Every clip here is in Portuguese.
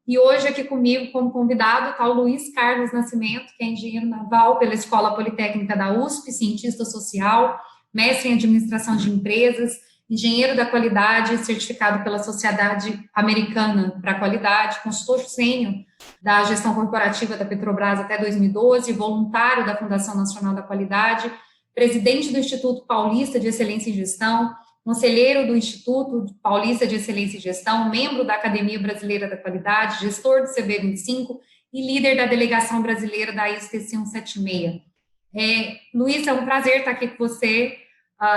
E hoje aqui comigo, como convidado, está o Luiz Carlos Nascimento, que é engenheiro naval pela Escola Politécnica da USP, cientista social, mestre em administração de empresas, engenheiro da qualidade, certificado pela Sociedade Americana para a Qualidade, consultor sênior da gestão corporativa da Petrobras até 2012, voluntário da Fundação Nacional da Qualidade, presidente do Instituto Paulista de Excelência em Gestão, conselheiro do Instituto Paulista de Excelência em Gestão, membro da Academia Brasileira da Qualidade, gestor do CB25 e líder da delegação brasileira da ISO TC 176. Luiz, é um prazer estar aqui com você.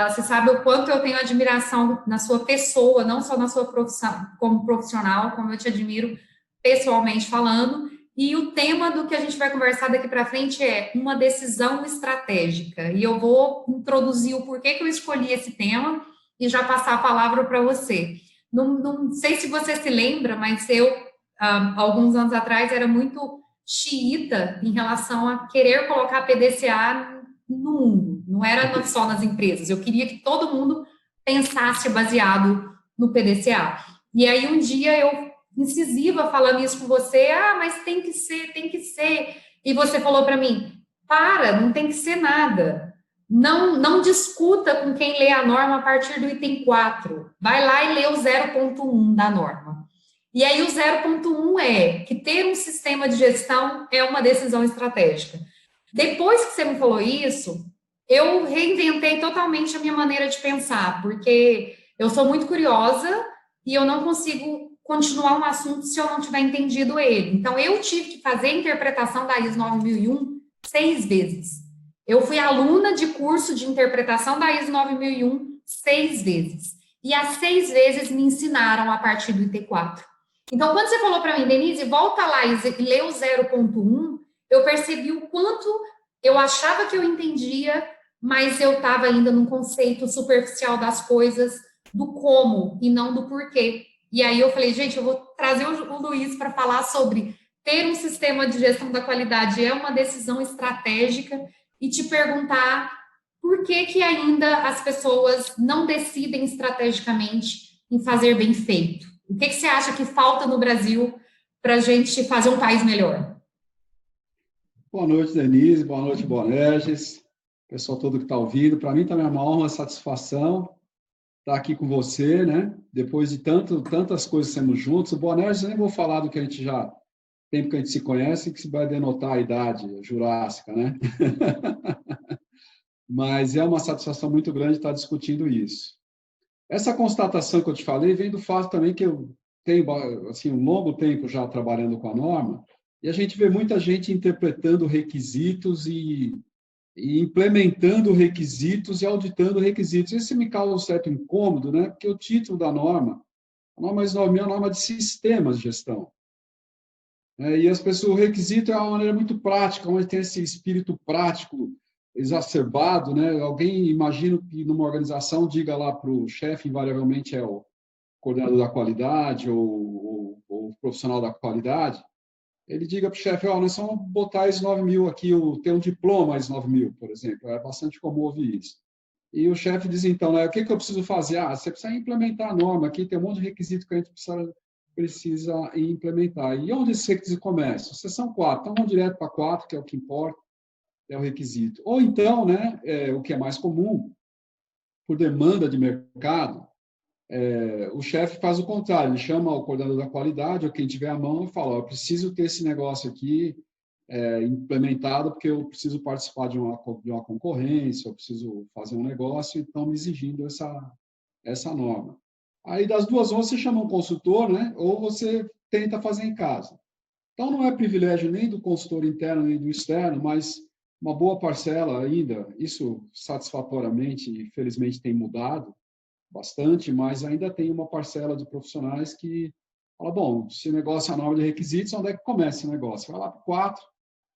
Você sabe o quanto eu tenho admiração na sua pessoa, não só na sua profissão como profissional, como eu te admiro pessoalmente falando. E o tema do que a gente vai conversar daqui para frente é uma decisão estratégica. E eu vou introduzir o porquê que eu escolhi esse tema e já passar a palavra para você. Não sei se você se lembra, mas eu, alguns anos atrás, era muito xiita em relação a querer colocar PDCA no mundo. Não era só nas empresas. Eu queria que todo mundo pensasse baseado no PDCA. E aí, um dia, eu incisiva falando isso com você, mas tem que ser, tem que ser. E você falou para mim, não tem que ser nada. Não discuta com quem lê a norma a partir do item 4. Vai lá e lê o 0.1 da norma. E aí o 0.1 é que ter um sistema de gestão é uma decisão estratégica. Depois que você me falou isso, eu reinventei totalmente a minha maneira de pensar, porque eu sou muito curiosa e eu não consigo continuar um assunto se eu não tiver entendido ele. Então, eu tive que fazer a interpretação da ISO 9001 6 vezes. Eu fui aluna de curso de interpretação da ISO 9001 6 vezes. E as 6 vezes me ensinaram a partir do IT4. Então, quando você falou para mim, Denise, volta lá e lê o 0.1, eu percebi o quanto eu achava que eu entendia, mas eu estava ainda num conceito superficial das coisas, do como e não do porquê. E aí eu falei, gente, eu vou trazer o Luiz para falar sobre ter um sistema de gestão da qualidade é uma decisão estratégica e te perguntar por que ainda as pessoas não decidem estrategicamente em fazer bem feito. O que você acha que falta no Brasil para a gente fazer um país melhor? Boa noite, Denise. Boa noite, Bonerges. Pessoal todo que está ouvindo. Para mim também é uma honra, uma satisfação estar aqui com você, né? Depois de tantas coisas sendo juntos. O Bonerges, eu nem vou falar do que a gente já... tempo que a gente se conhece, que se vai denotar a idade jurássica, né? Mas é uma satisfação muito grande estar discutindo isso. Essa constatação que eu te falei vem do fato também que eu tenho assim, um longo tempo já trabalhando com a norma, e a gente vê muita gente interpretando requisitos e implementando requisitos e auditando requisitos. Isso me causa um certo incômodo, né? Porque o título da norma, a norma ISO 9000 é uma norma de sistemas de gestão. E as pessoas, o requisito é uma maneira muito prática, onde tem esse espírito prático exacerbado, né? Alguém, imagino que numa organização diga lá para o chefe, invariavelmente é o coordenador da qualidade ou o profissional da qualidade, ele diga para o chefe, nós vamos botar ISO 9000 aqui, tem um diploma ISO 9000, por exemplo, é bastante comum ouvir isso. E o chefe diz, então, o que eu preciso fazer? Você precisa implementar a norma aqui, tem um monte de requisito que a gente precisa implementar. E onde esse requisito começa? Seção 4, então vamos direto para 4, que é o que importa, é o requisito. Ou então, né, o que é mais comum, por demanda de mercado, o chefe faz o contrário, ele chama o coordenador da qualidade, ou quem tiver a mão, e fala, eu preciso ter esse negócio aqui implementado, porque eu preciso participar de uma concorrência, eu preciso fazer um negócio, e estão me exigindo essa norma. Aí, das duas, ou você chama um consultor, né, ou você tenta fazer em casa. Então, não é privilégio nem do consultor interno, nem do externo, mas uma boa parcela ainda, isso satisfatoriamente e felizmente tem mudado bastante, mas ainda tem uma parcela de profissionais que fala, bom, se o negócio é a norma de requisitos, onde é que começa o negócio? Vai lá para 4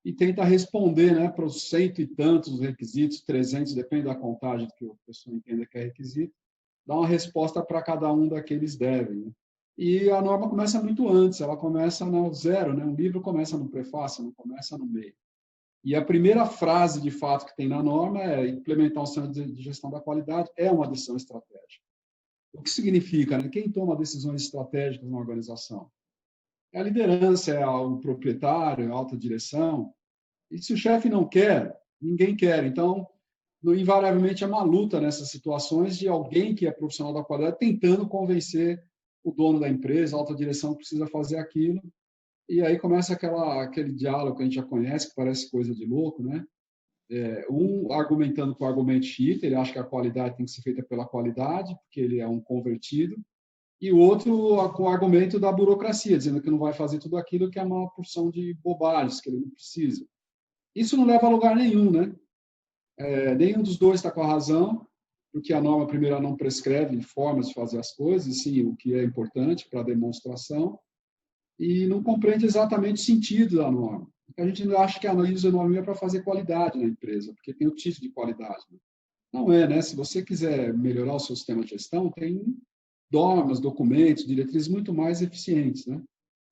e tenta responder, né, para os 100 e tantos requisitos, 300, depende da contagem que a pessoa entenda que é requisito, dá uma resposta para cada um daqueles devem. Né? E a norma começa muito antes, ela começa no zero, né? Um livro começa no prefácio, não começa no meio. E a primeira frase, de fato, que tem na norma é implementar um sistema de gestão da qualidade é uma decisão estratégica. O que significa? Né? Quem toma decisões estratégicas na organização? é a liderança, é o proprietário, é a alta direção. E se o chefe não quer, ninguém quer. Então, invariavelmente é uma luta nessas situações de alguém que é profissional da qualidade tentando convencer o dono da empresa, a alta direção que precisa fazer aquilo. E aí começa aquele diálogo que a gente já conhece, que parece coisa de louco, né? Um argumentando com o argumento xiita, ele acha que a qualidade tem que ser feita pela qualidade, porque ele é um convertido, e o outro com o argumento da burocracia, dizendo que não vai fazer tudo aquilo que é uma porção de bobagens, que ele não precisa. Isso não leva a lugar nenhum, né? Nenhum dos dois está com a razão, porque a norma primeira não prescreve formas de fazer as coisas, sim, o que é importante para a demonstração, e não compreende exatamente o sentido da norma. A gente acha que a norma é para fazer qualidade na empresa, porque tem o título de qualidade. Não é, né? Se você quiser melhorar o seu sistema de gestão, tem normas, documentos, diretrizes muito mais eficientes, né?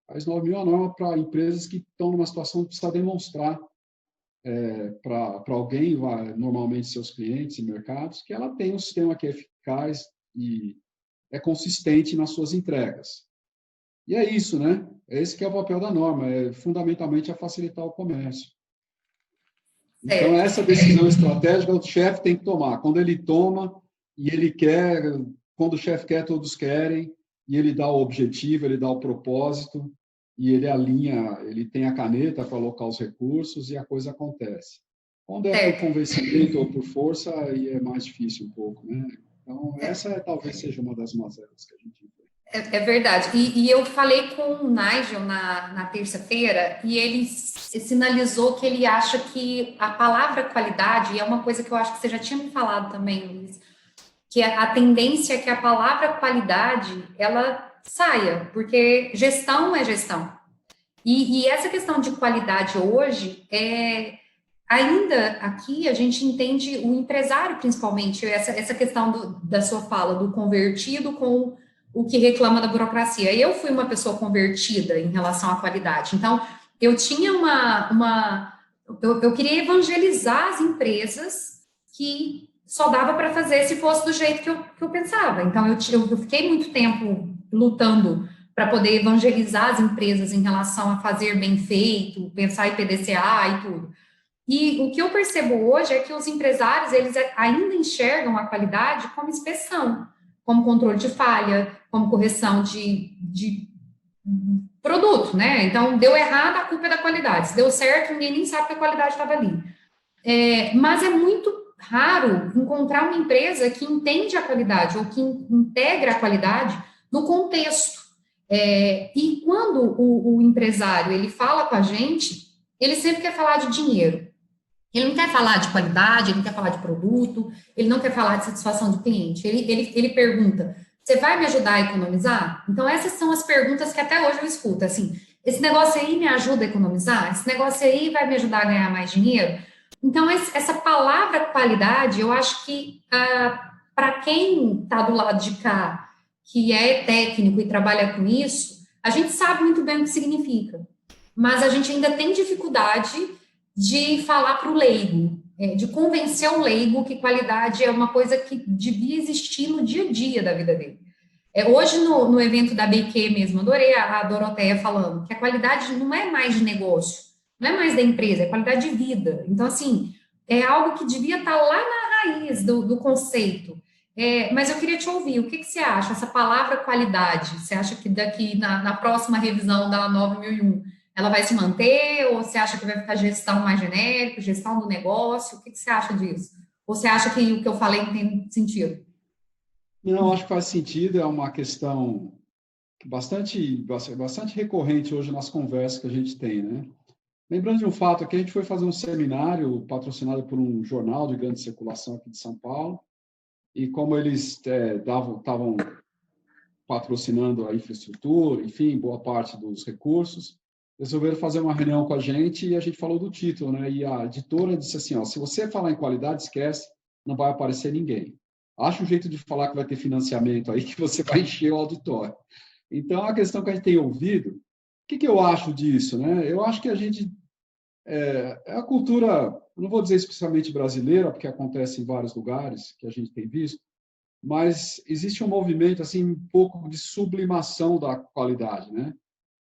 A ISO 9000 é uma norma para empresas que estão numa situação que precisa demonstrar para alguém, normalmente seus clientes e mercados, que ela tem um sistema que é eficaz e é consistente nas suas entregas. E é isso, né? É esse que é o papel da norma, é fundamentalmente a facilitar o comércio. Então, essa decisão estratégica o chefe tem que tomar. Quando ele toma e ele quer, quando o chefe quer, todos querem, e ele dá o objetivo, ele dá o propósito, e ele alinha, ele tem a caneta para alocar os recursos e a coisa acontece. Quando é por convencimento ou por força, aí é mais difícil um pouco, né? Então, essa talvez seja uma das mazelas que a gente vê. É verdade. E eu falei com o Nigel na terça-feira e ele sinalizou que ele acha que a palavra qualidade, e é uma coisa que eu acho que você já tinha me falado também, Luiz, que a tendência é que a palavra qualidade, ela saia, porque gestão é gestão. E essa questão de qualidade hoje, ainda aqui a gente entende o empresário, principalmente, essa questão da sua fala, do convertido com o que reclama da burocracia. Eu fui uma pessoa convertida em relação à qualidade. Então, eu tinha eu queria evangelizar as empresas que só dava para fazer se fosse do jeito que eu pensava. Então, eu fiquei muito tempo lutando para poder evangelizar as empresas em relação a fazer bem feito, pensar em PDCA e tudo. E o que eu percebo hoje é que os empresários, eles ainda enxergam a qualidade como inspeção, como controle de falha, como correção de produto, né? Então, deu errado, a culpa é da qualidade. Se deu certo, ninguém nem sabe que a qualidade estava ali. Mas é muito raro encontrar uma empresa que entende a qualidade ou que integra a qualidade no contexto. E quando o empresário ele fala com a gente, ele sempre quer falar de dinheiro. Ele não quer falar de qualidade, ele não quer falar de produto, ele não quer falar de satisfação do cliente. Ele pergunta: você vai me ajudar a economizar? Então, essas são as perguntas que até hoje eu escuto. Assim, esse negócio aí me ajuda a economizar? Esse negócio aí vai me ajudar a ganhar mais dinheiro? Então, essa palavra qualidade, eu acho que para quem está do lado de cá, que é técnico e trabalha com isso, a gente sabe muito bem o que significa. Mas a gente ainda tem dificuldade de falar para o leigo, de convencer o leigo que qualidade é uma coisa que devia existir no dia a dia da vida dele. Hoje, no evento da BQ mesmo, adorei a Doroteia falando que a qualidade não é mais de negócio, não é mais da empresa, é qualidade de vida. Então, assim, é algo que devia estar lá na raiz do conceito. Mas eu queria te ouvir, o que você acha? Essa palavra qualidade, você acha que daqui na próxima revisão da 9001 ela vai se manter, ou você acha que vai ficar gestão mais genérica, gestão do negócio? O que você acha disso? Ou você acha que o que eu falei não tem sentido? Não, acho que faz sentido, é uma questão bastante recorrente hoje nas conversas que a gente tem, né? Lembrando de um fato, aqui a gente foi fazer um seminário patrocinado por um jornal de grande circulação aqui de São Paulo, e como eles estavam patrocinando a infraestrutura, enfim, boa parte dos recursos, resolveram fazer uma reunião com a gente e a gente falou do título, né? E a editora disse assim, ó, se você falar em qualidade, esquece, não vai aparecer ninguém. Acha um jeito de falar que vai ter financiamento aí que você vai encher o auditório. Então, a questão que a gente tem ouvido, o que eu acho disso, né? Eu acho que a gente é a cultura, não vou dizer especialmente brasileira, porque acontece em vários lugares que a gente tem visto, mas existe um movimento assim um pouco de sublimação da qualidade, né?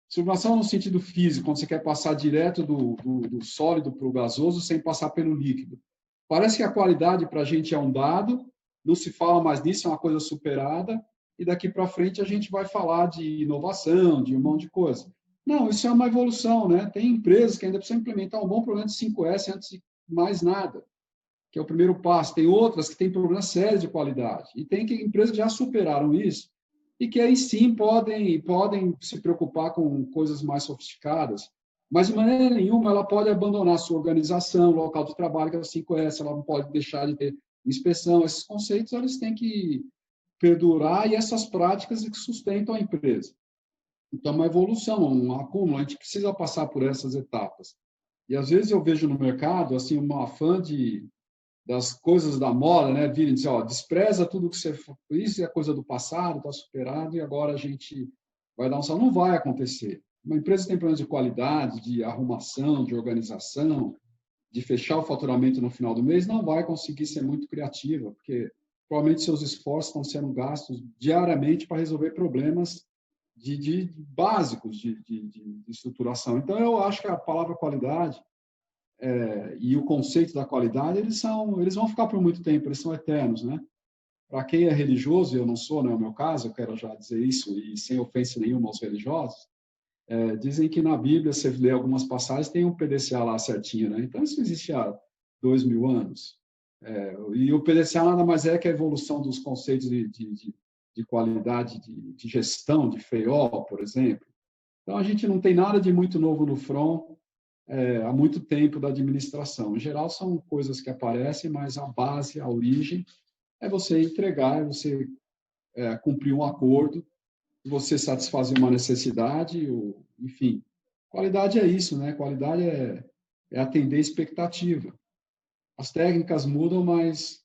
Sublimação no sentido físico, quando você quer passar direto do sólido para o gasoso sem passar pelo líquido. Parece que a qualidade para a gente é um dado, não se fala mais nisso, é uma coisa superada, e daqui para frente a gente vai falar de inovação, de um monte de coisa. Não, isso é uma evolução, né? Tem empresas que ainda precisam implementar um bom problema de 5S antes de mais nada, que é o primeiro passo. Tem outras que têm problemas sérios de qualidade, e tem empresas que já superaram isso, e que aí sim podem se preocupar com coisas mais sofisticadas, mas de maneira nenhuma ela pode abandonar sua organização, local de trabalho, que ela se conhece, ela não pode deixar de ter inspeção. Esses conceitos eles têm que perdurar e essas práticas que sustentam a empresa. Então, uma evolução, um acúmulo, a gente precisa passar por essas etapas. E às vezes eu vejo no mercado assim uma fã das coisas da moda, né? Virem dizer, ó, despreza tudo que você fez, isso é coisa do passado, está superado, e agora a gente vai dar um salto. Não vai acontecer. Uma empresa tem problemas de qualidade, de arrumação, de organização, de fechar o faturamento no final do mês, não vai conseguir ser muito criativa, porque provavelmente seus esforços estão sendo gastos diariamente para resolver problemas básicos de estruturação. Então, eu acho que a palavra qualidade e o conceito da qualidade, eles vão ficar por muito tempo, eles são eternos, né? Para quem é religioso, e eu não sou, não é o meu caso, eu quero já dizer isso, e sem ofensa nenhuma aos religiosos, dizem que na Bíblia, você lê algumas passagens, tem um PDCA lá certinho, né? Então, isso existe há 2000 anos. E o PDCA nada mais é que a evolução dos conceitos de qualidade de gestão, de FEO, por exemplo. Então, a gente não tem nada de muito novo no front há muito tempo da administração. Em geral, são coisas que aparecem, mas a base, a origem, é você entregar, é você cumprir um acordo, você satisfazer uma necessidade, enfim. Qualidade é isso, né? Qualidade é atender expectativa. As técnicas mudam, mas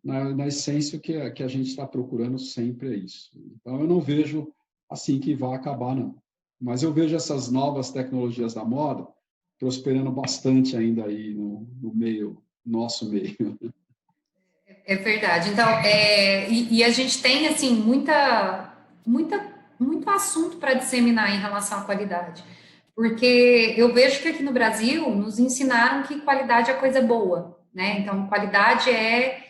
na essência o que a gente está procurando sempre é isso. Então, eu não vejo assim que vai acabar, não. Mas eu vejo essas novas tecnologias da moda prosperando bastante ainda aí no meio, nosso meio. É verdade. Então, e a gente tem, assim, muito assunto para disseminar em relação à qualidade. Porque eu vejo que aqui no Brasil nos ensinaram que qualidade é coisa boa, né? Então, qualidade é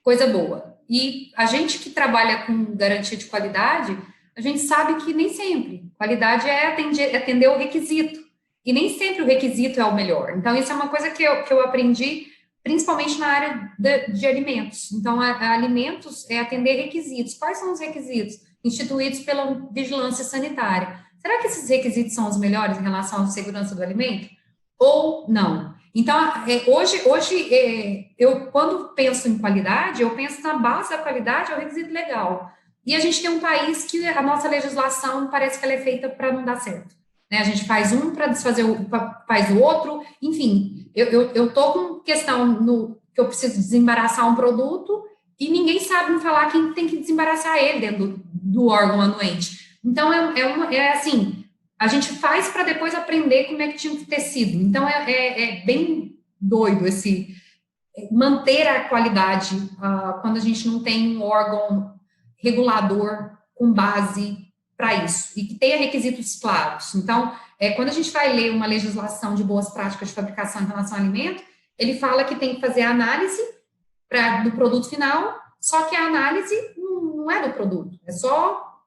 coisa boa. E a gente que trabalha com garantia de qualidade, a gente sabe que nem sempre. Qualidade é atender o requisito. E nem sempre o requisito é o melhor. Então, isso é uma coisa que eu aprendi principalmente na área de alimentos. Então, alimentos é atender requisitos. Quais são os requisitos instituídos pela vigilância sanitária? Será que esses requisitos são os melhores em relação à segurança do alimento? Ou não? Então, hoje eu, quando penso em qualidade, eu penso na base da qualidade, é o requisito legal. E a gente tem um país que a nossa legislação parece que ela é feita para não dar certo. Né? A gente faz um para desfazer, faz o outro, enfim. Eu estou com questão que eu preciso desembaraçar um produto e ninguém sabe me falar quem tem que desembaraçar ele dentro do órgão anuente. Então, assim, a gente faz para depois aprender como é que tinha que ter sido. Então, é bem doido esse manter a qualidade quando a gente não tem um órgão regulador com base para isso e que tenha requisitos claros. Então, quando a gente vai ler uma legislação de boas práticas de fabricação em relação ao alimento, ele fala que tem que fazer a análise do produto final, só que a análise não é do produto, é só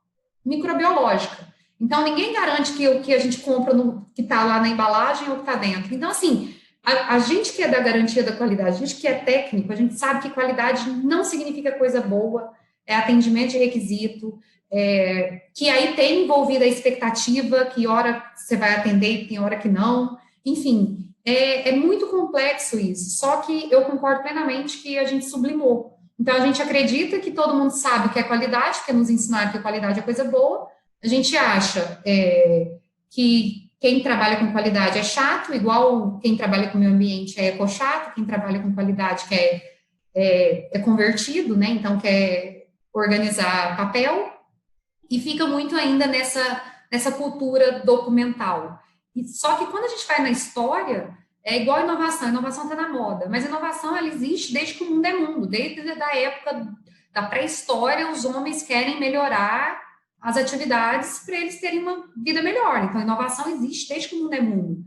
microbiológica. Então, ninguém garante que o que a gente compra, que está lá na embalagem ou que está dentro. Então, assim, a gente que é da garantia da qualidade, a gente que é técnico, a gente sabe que qualidade não significa coisa boa, é atendimento de requisito, que aí tem envolvida a expectativa, que hora você vai atender e tem hora que não. Enfim, é muito complexo isso, só que eu concordo plenamente que a gente sublimou. Então, a gente acredita que todo mundo sabe o que é qualidade, porque nos ensinaram que qualidade é coisa boa. A gente acha que quem trabalha com qualidade é chato, igual quem trabalha com meio ambiente é ecochato, quem trabalha com qualidade é convertido, né? Então, quer organizar papel, e fica muito ainda nessa cultura documental. Só que quando a gente vai na história, é igual a inovação está na moda, mas a inovação ela existe desde que o mundo é mundo, desde a época da pré-história, os homens querem melhorar as atividades para eles terem uma vida melhor. Então, a inovação existe desde que o mundo é mundo.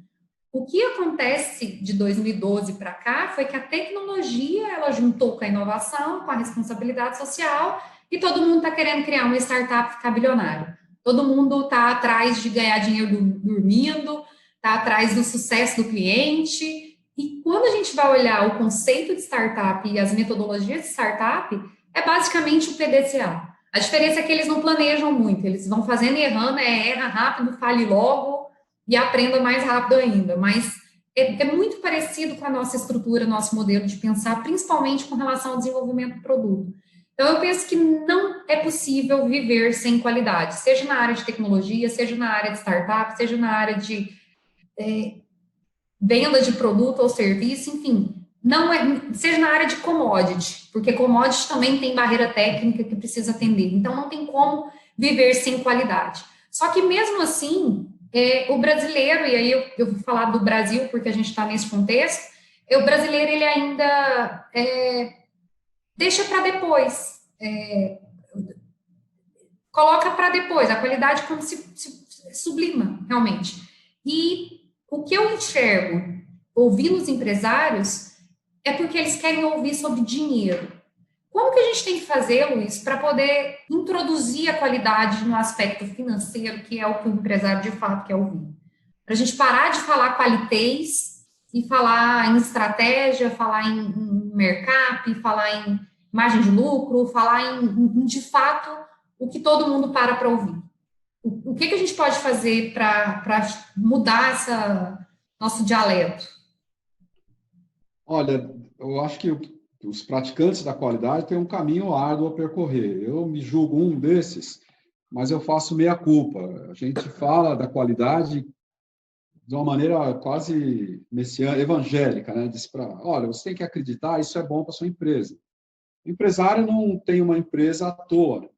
O que acontece de 2012 para cá foi que a tecnologia, ela juntou com a inovação, com a responsabilidade social, e todo mundo está querendo criar uma startup e ficar bilionário. Todo mundo está atrás de ganhar dinheiro dormindo, está atrás do sucesso do cliente. E quando a gente vai olhar o conceito de startup e as metodologias de startup, é basicamente o PDCA. A diferença é que eles não planejam muito, eles vão fazendo e errando, erra rápido, fale logo e aprenda mais rápido ainda. Mas é muito parecido com a nossa estrutura, nosso modelo de pensar, principalmente com relação ao desenvolvimento do produto. Então, eu penso que não é possível viver sem qualidade, seja na área de tecnologia, seja na área de startup, seja na área de venda de produto ou serviço, enfim, não é, seja na área de commodity, porque commodity também tem barreira técnica que precisa atender, então não tem como viver sem qualidade. Só que mesmo assim, o brasileiro, e aí eu vou falar do Brasil, porque a gente está nesse contexto, o brasileiro ele ainda deixa para depois, coloca para depois, a qualidade como se sublima, realmente. E o que eu enxergo, ouvindo os empresários, é porque eles querem ouvir sobre dinheiro. Como que a gente tem que fazer, Luiz, para poder introduzir a qualidade no aspecto financeiro, que é o que o empresário de fato quer ouvir? Para a gente parar de falar qualitez e falar em estratégia, falar em mercado, falar em margem de lucro, falar em de fato, o que todo mundo para ouvir. O que a gente pode fazer para mudar nosso dialeto? Olha, eu acho que os praticantes da qualidade têm um caminho árduo a percorrer. Eu me julgo um desses, mas eu faço meia-culpa. A gente fala da qualidade de uma maneira quase messiânica, evangélica, né? Diz olha, você tem que acreditar, isso é bom para a sua empresa. O empresário não tem uma empresa à toa.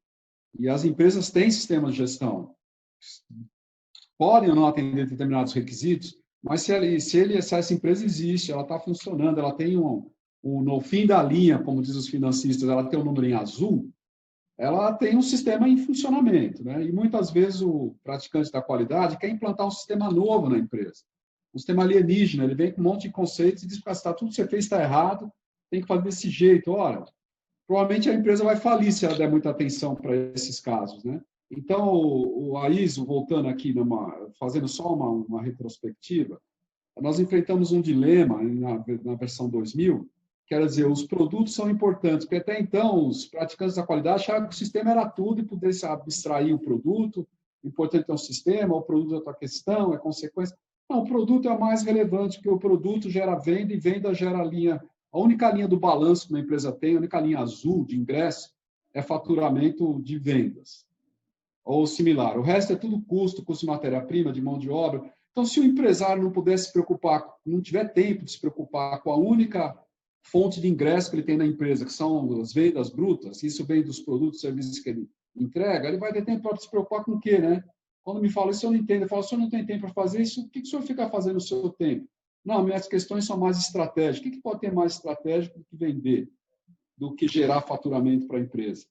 E as empresas têm sistemas de gestão. Podem ou não atender determinados requisitos, mas se essa empresa existe, ela está funcionando, ela tem no fim da linha, como diz os financistas, ela tem um número em azul, ela tem um sistema em funcionamento, né? E muitas vezes o praticante da qualidade quer implantar um sistema novo na empresa, um sistema alienígena, ele vem com um monte de conceitos e diz que tudo que você fez está errado, tem que fazer desse jeito. Olha, provavelmente a empresa vai falir se ela der muita atenção para esses casos, né? Então, a ISO, voltando aqui, fazendo só uma retrospectiva, nós enfrentamos um dilema na versão 2000, quer dizer, os produtos são importantes, porque até então os praticantes da qualidade achavam que o sistema era tudo e pudesse abstrair o produto, o importante é o sistema, o produto é outra questão, é consequência. Não, o produto é o mais relevante, porque o produto gera venda e venda gera linha. A única linha do balanço que uma empresa tem, a única linha azul de ingresso, é faturamento de vendas, ou similar. O resto é tudo custo de matéria-prima, de mão de obra. Então, se o empresário não puder se preocupar, não tiver tempo de se preocupar com a única fonte de ingresso que ele tem na empresa, que são as vendas brutas, isso vem dos produtos e serviços que ele entrega, ele vai ter tempo para se preocupar com o quê, né? Quando me fala isso, eu não entendo. Eu falo, o senhor não tem tempo para fazer isso, o que o senhor fica fazendo no seu tempo? Não, minhas questões são mais estratégicas. O que pode ter mais estratégico do que vender, do que gerar faturamento para a empresa?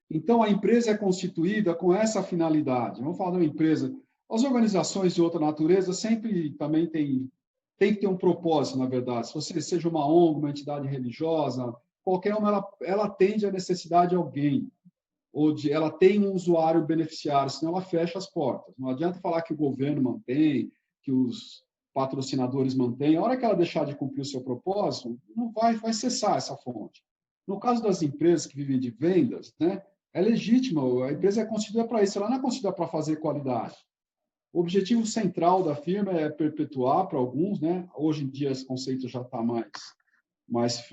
Então, a empresa é constituída com essa finalidade. Vamos falar de uma empresa. As organizações de outra natureza sempre também tem que ter um propósito, na verdade. Se você seja uma ONG, uma entidade religiosa, qualquer uma, ela atende à necessidade de alguém, ou ela tem um usuário beneficiário, senão ela fecha as portas. Não adianta falar que o governo mantém, que os patrocinadores mantêm. A hora que ela deixar de cumprir o seu propósito, não vai cessar essa fonte. No caso das empresas que vivem de vendas, né, é legítimo, a empresa é constituída para isso, ela não é constituída para fazer qualidade. O objetivo central da firma é perpetuar para alguns, né? Hoje em dia esse conceito já está mais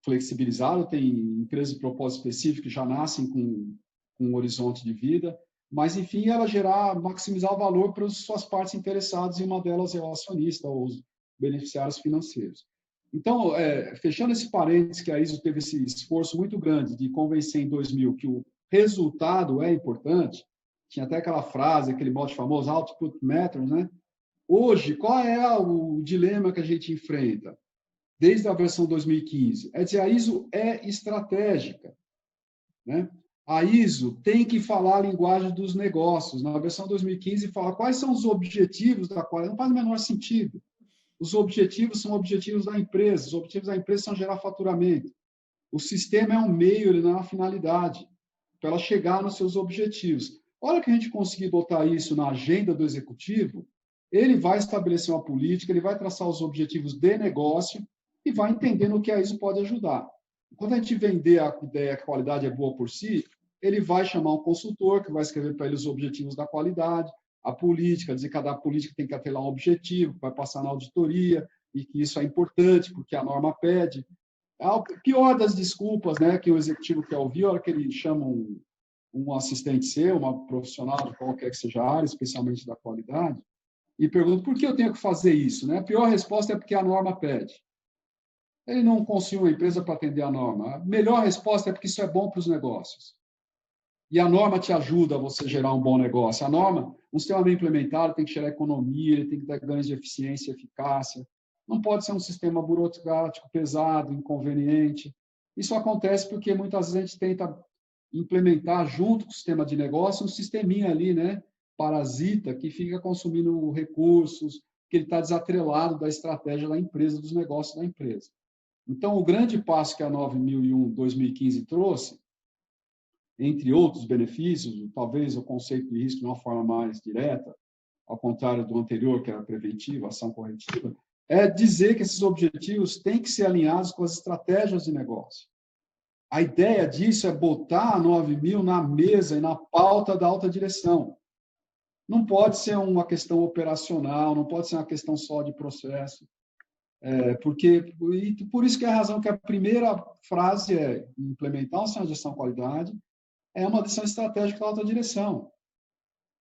flexibilizado, tem empresas de propósito específico que já nascem com um horizonte de vida, mas, enfim, ela maximizar o valor para as suas partes interessadas, e uma delas é o acionista, ou os beneficiários financeiros. Então, fechando esse parênteses, que a ISO teve esse esforço muito grande de convencer em 2000 que o resultado é importante, tinha até aquela frase, aquele mote famoso, output matters, né? Hoje, qual é o dilema que a gente enfrenta? Desde a versão 2015, é dizer, a ISO é estratégica, né? A ISO tem que falar a linguagem dos negócios. Na versão 2015 fala quais são os objetivos da qualidade. Não faz o menor sentido. Os objetivos são objetivos da empresa. Os objetivos da empresa são gerar faturamento. O sistema é um meio, ele não é uma finalidade, para ela chegar nos seus objetivos. A hora que a gente conseguir botar isso na agenda do executivo, ele vai estabelecer uma política, ele vai traçar os objetivos de negócio e vai entender no que a ISO pode ajudar. Quando a gente vender a ideia que a qualidade é boa por si, ele vai chamar um consultor que vai escrever para ele os objetivos da qualidade, a política, dizer que cada política tem que atrelar um objetivo, vai passar na auditoria, e que isso é importante, porque a norma pede. A pior das desculpas, né, que o executivo quer ouvir, a hora que ele chama um assistente seu, uma profissional de qualquer que seja a área, especialmente da qualidade, e pergunta por que eu tenho que fazer isso, né? A pior resposta é porque a norma pede. Ele não construiu uma empresa para atender a norma. A melhor resposta é porque isso é bom para os negócios. E a norma te ajuda a você gerar um bom negócio. A norma, um sistema bem implementado, tem que gerar economia, ele tem que dar ganhos de eficiência e eficácia. Não pode ser um sistema burocrático, pesado, inconveniente. Isso acontece porque muitas vezes a gente tenta implementar junto com o sistema de negócio um sisteminha ali, né, parasita, que fica consumindo recursos, que ele está desatrelado da estratégia da empresa, dos negócios da empresa. Então, o grande passo que a 9001/2015 trouxe, entre outros benefícios, talvez o conceito de risco de uma forma mais direta, ao contrário do anterior, que era preventiva, ação corretiva, é dizer que esses objetivos têm que ser alinhados com as estratégias de negócio. A ideia disso é botar a 9000 na mesa e na pauta da alta direção. Não pode ser uma questão operacional, não pode ser uma questão só de processo. Por isso que é a razão que a primeira frase é implementar um sistema de gestão de qualidade é uma decisão estratégica da alta direção.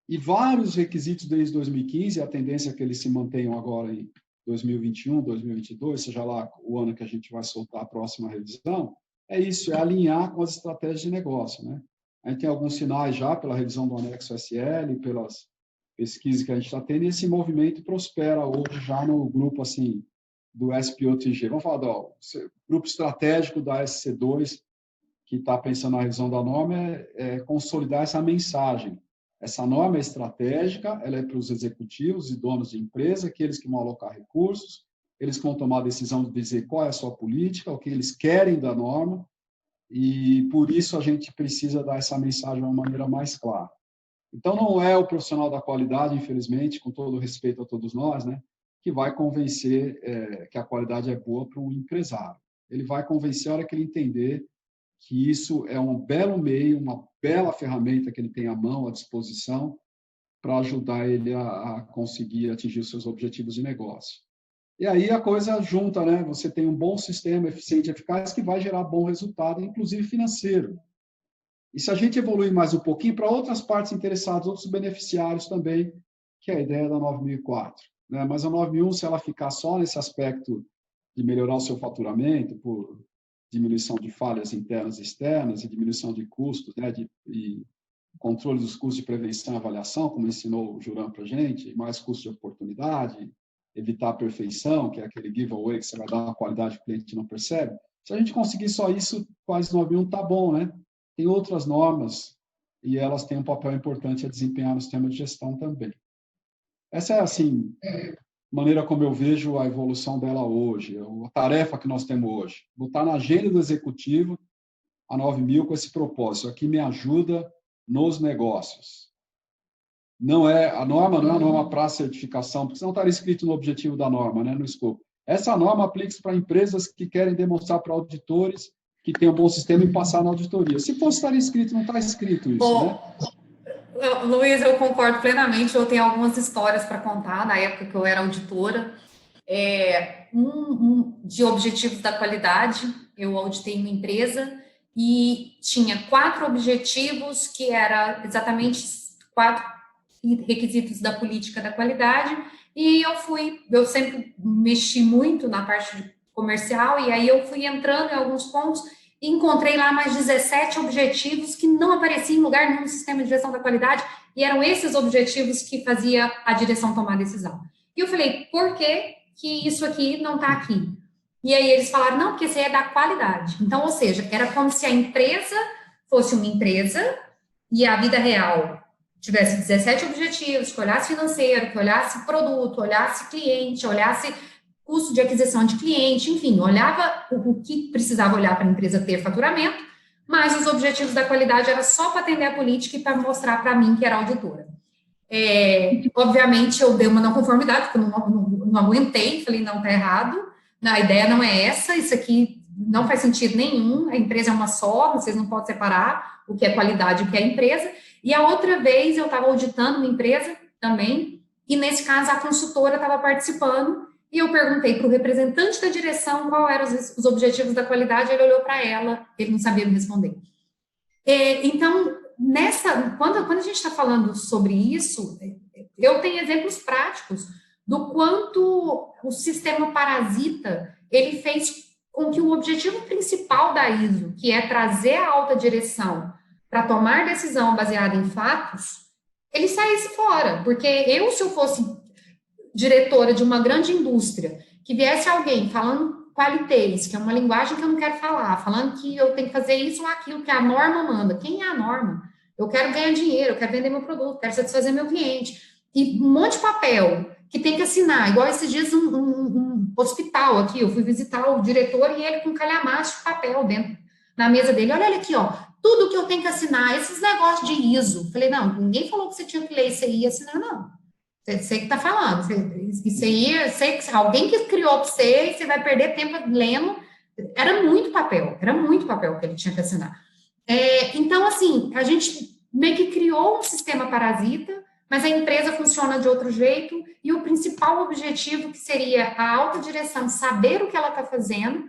E vários requisitos desde 2015, a tendência é que eles se mantenham agora em 2021, 2022, seja lá o ano que a gente vai soltar a próxima revisão, é isso, é alinhar com as estratégias de negócio, né? A gente tem alguns sinais já pela revisão do anexo SL, pelas pesquisas que a gente está tendo, e esse movimento prospera hoje já no grupo, assim, do SPOTG. Vamos falar do grupo estratégico da SC2, que está pensando na revisão da norma, é consolidar essa mensagem. Essa norma é estratégica, ela é para os executivos e donos de empresa, aqueles que vão alocar recursos, eles vão tomar a decisão de dizer qual é a sua política, o que eles querem da norma, e por isso a gente precisa dar essa mensagem de uma maneira mais clara. Então, não é o profissional da qualidade, infelizmente, com todo respeito a todos nós, né, que vai convencer que a qualidade é boa para um empresário. Ele vai convencer a hora que ele entender que isso é um belo meio, uma bela ferramenta que ele tem à mão, à disposição, para ajudar ele a conseguir atingir os seus objetivos de negócio. E aí a coisa junta, né? Você tem um bom sistema, eficiente, eficaz, que vai gerar bom resultado, inclusive financeiro. E se a gente evoluir mais um pouquinho para outras partes interessadas, outros beneficiários também, que é a ideia da 9004. Né? Mas a 9001, se ela ficar só nesse aspecto de melhorar o seu faturamento, por diminuição de falhas internas e externas e diminuição de custos, né, e controle dos custos de prevenção e avaliação, como ensinou o Juran para a gente, mais custos de oportunidade, evitar a perfeição, que é aquele giveaway que você vai dar uma qualidade que o cliente não percebe. Se a gente conseguir só isso, quase 91 está bom, né? Tem outras normas e elas têm um papel importante a desempenhar no sistema de gestão também. Essa é, assim, maneira como eu vejo a evolução dela hoje, a tarefa que nós temos hoje. Botar na agenda do executivo a 9000 com esse propósito. Aqui me ajuda nos negócios. A norma não é uma norma para certificação, porque senão estaria escrito no objetivo da norma, né, no escopo. Essa norma aplica-se para empresas que querem demonstrar para auditores que tem um bom sistema e passar na auditoria. Se fosse estar escrito, não está escrito isso, Bom, né? Luiz, eu concordo plenamente. Eu tenho algumas histórias para contar na época que eu era auditora. De objetivos da qualidade, eu auditei uma empresa e tinha 4 objetivos que eram exatamente 4 requisitos da política da qualidade, e eu sempre mexi muito na parte comercial, e aí eu fui entrando em alguns pontos e encontrei lá mais 17 objetivos que não apareciam em lugar nenhum no sistema de gestão da qualidade, e eram esses objetivos que fazia a direção tomar a decisão. E eu falei, por que isso aqui não está aqui? E aí eles falaram, não, porque esse é da qualidade. Então, ou seja, era como se a empresa fosse uma empresa e a vida real tivesse 17 objetivos, que olhasse financeiro, que olhasse produto, olhasse cliente, olhasse custo de aquisição de cliente, enfim, olhava o que precisava olhar para a empresa ter faturamento, mas os objetivos da qualidade era só para atender a política e para mostrar para mim que era auditora. Obviamente, eu dei uma não conformidade, porque eu não aguentei, falei, não, tá errado, a ideia não é essa, isso aqui não faz sentido nenhum, a empresa é uma só, vocês não podem separar o que é qualidade e o que é empresa. E a outra vez, eu estava auditando uma empresa também, e nesse caso, a consultora estava participando, e eu perguntei para o representante da direção qual eram os objetivos da qualidade, ele olhou para ela, ele não sabia me responder. Então, quando a gente está falando sobre isso, eu tenho exemplos práticos do quanto o sistema parasita, ele fez com que o objetivo principal da ISO, que é trazer a alta direção para tomar decisão baseada em fatos, ele saísse fora, porque se eu fosse diretora de uma grande indústria, que viesse alguém falando qualitez, que é uma linguagem que eu não quero falar, falando que eu tenho que fazer isso ou aquilo que a norma manda. Quem é a norma? Eu quero ganhar dinheiro, eu quero vender meu produto, quero satisfazer meu cliente. E um monte de papel que tem que assinar, igual esses dias um hospital aqui, eu fui visitar o diretor e ele com um calhamaço de papel dentro na mesa dele. Olha aqui, ó, tudo que eu tenho que assinar, esses negócios de ISO. Falei, não, ninguém falou que você tinha que ler isso aí e assinar, não. Você que está falando. Isso aí, sei que alguém que criou para você e você vai perder tempo lendo. Era muito papel que ele tinha que assinar. Então, assim, a gente meio que criou um sistema parasita, mas a empresa funciona de outro jeito, e o principal objetivo, que seria a alta direção saber o que ela está fazendo,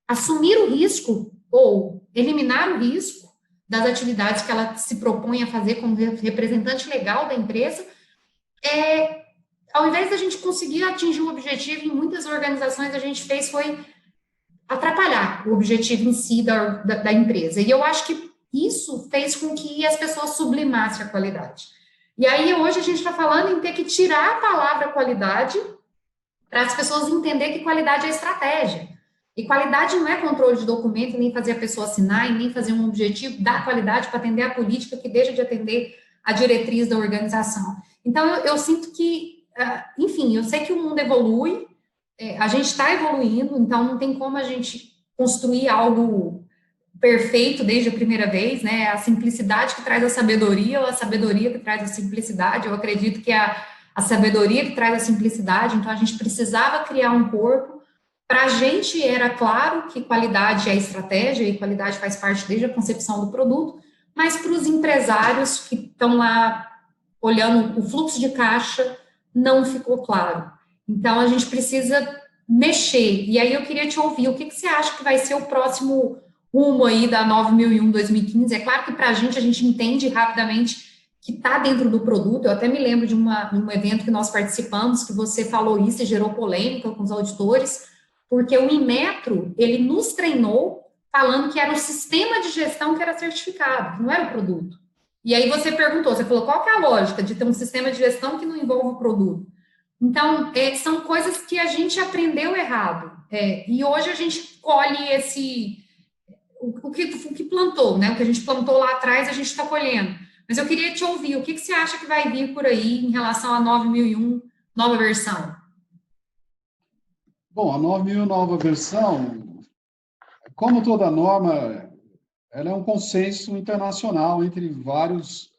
assumir o risco ou eliminar o risco das atividades que ela se propõe a fazer como representante legal da empresa, ao invés da gente conseguir atingir o objetivo, em muitas organizações a gente foi atrapalhar o objetivo em si da empresa. E eu acho que isso fez com que as pessoas sublimassem a qualidade. E aí, hoje, a gente está falando em ter que tirar a palavra qualidade para as pessoas entenderem que qualidade é estratégia. E qualidade não é controle de documento, nem fazer a pessoa assinar, e nem fazer um objetivo da qualidade para atender a política que deixa de atender a diretriz da organização. Então, eu sinto que, enfim, eu sei que o mundo evolui, a gente está evoluindo, então não tem como a gente construir algo perfeito desde a primeira vez, né? A simplicidade que traz a sabedoria, ou a sabedoria que traz a simplicidade. Eu acredito que a sabedoria que traz a simplicidade, então a gente precisava criar um corpo. Para a gente era claro que qualidade é estratégia e qualidade faz parte desde a concepção do produto, mas para os empresários que estão lá olhando o fluxo de caixa, não ficou claro. Então, a gente precisa mexer. E aí eu queria te ouvir, o que você acha que vai ser o próximo rumo aí da 9001-2015? É claro que para a gente entende rapidamente que está dentro do produto. Eu até me lembro de um evento que nós participamos, que você falou isso e gerou polêmica com os auditores, porque o Inmetro, ele nos treinou falando que era o sistema de gestão que era certificado, que não era o produto. E aí você perguntou, você falou, qual que é a lógica de ter um sistema de gestão que não envolve o produto? Então, são coisas que a gente aprendeu errado. E hoje a gente colhe o que plantou, né? O que a gente plantou lá atrás, a gente está colhendo. Mas eu queria te ouvir, o que você acha que vai vir por aí em relação à 9001, nova versão? Bom, a 9001 nova versão, como toda norma, ela é um consenso internacional entre vários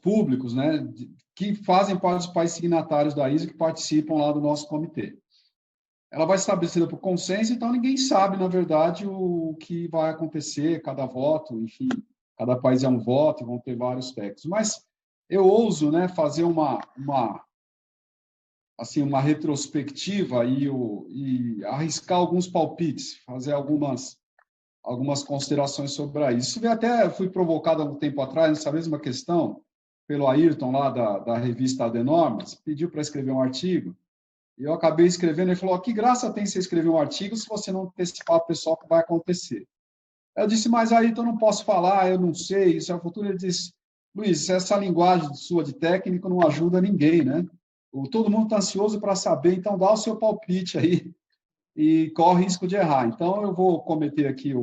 públicos, né, que fazem parte dos países signatários da ISO, que participam lá do nosso comitê. Ela vai ser estabelecida por consenso, então ninguém sabe, na verdade, o que vai acontecer, cada voto, enfim, cada país é um voto, vão ter vários textos. Mas eu ouso, né, fazer uma retrospectiva e arriscar alguns palpites, fazer algumas considerações sobre isso. Isso até fui provocado há um tempo atrás, nessa mesma questão, pelo Ayrton, lá da revista Adenormas, pediu para escrever um artigo, e eu acabei escrevendo, ele falou, que graça tem você escrever um artigo se você não antecipar para o pessoal o que vai acontecer. Eu disse, mas Ayrton, eu não posso falar, eu não sei, isso é o futuro. Ele disse, Luiz, essa linguagem sua de técnico não ajuda ninguém, né? Todo mundo está ansioso para saber, então dá o seu palpite aí e corre risco de errar. Então, eu vou cometer aqui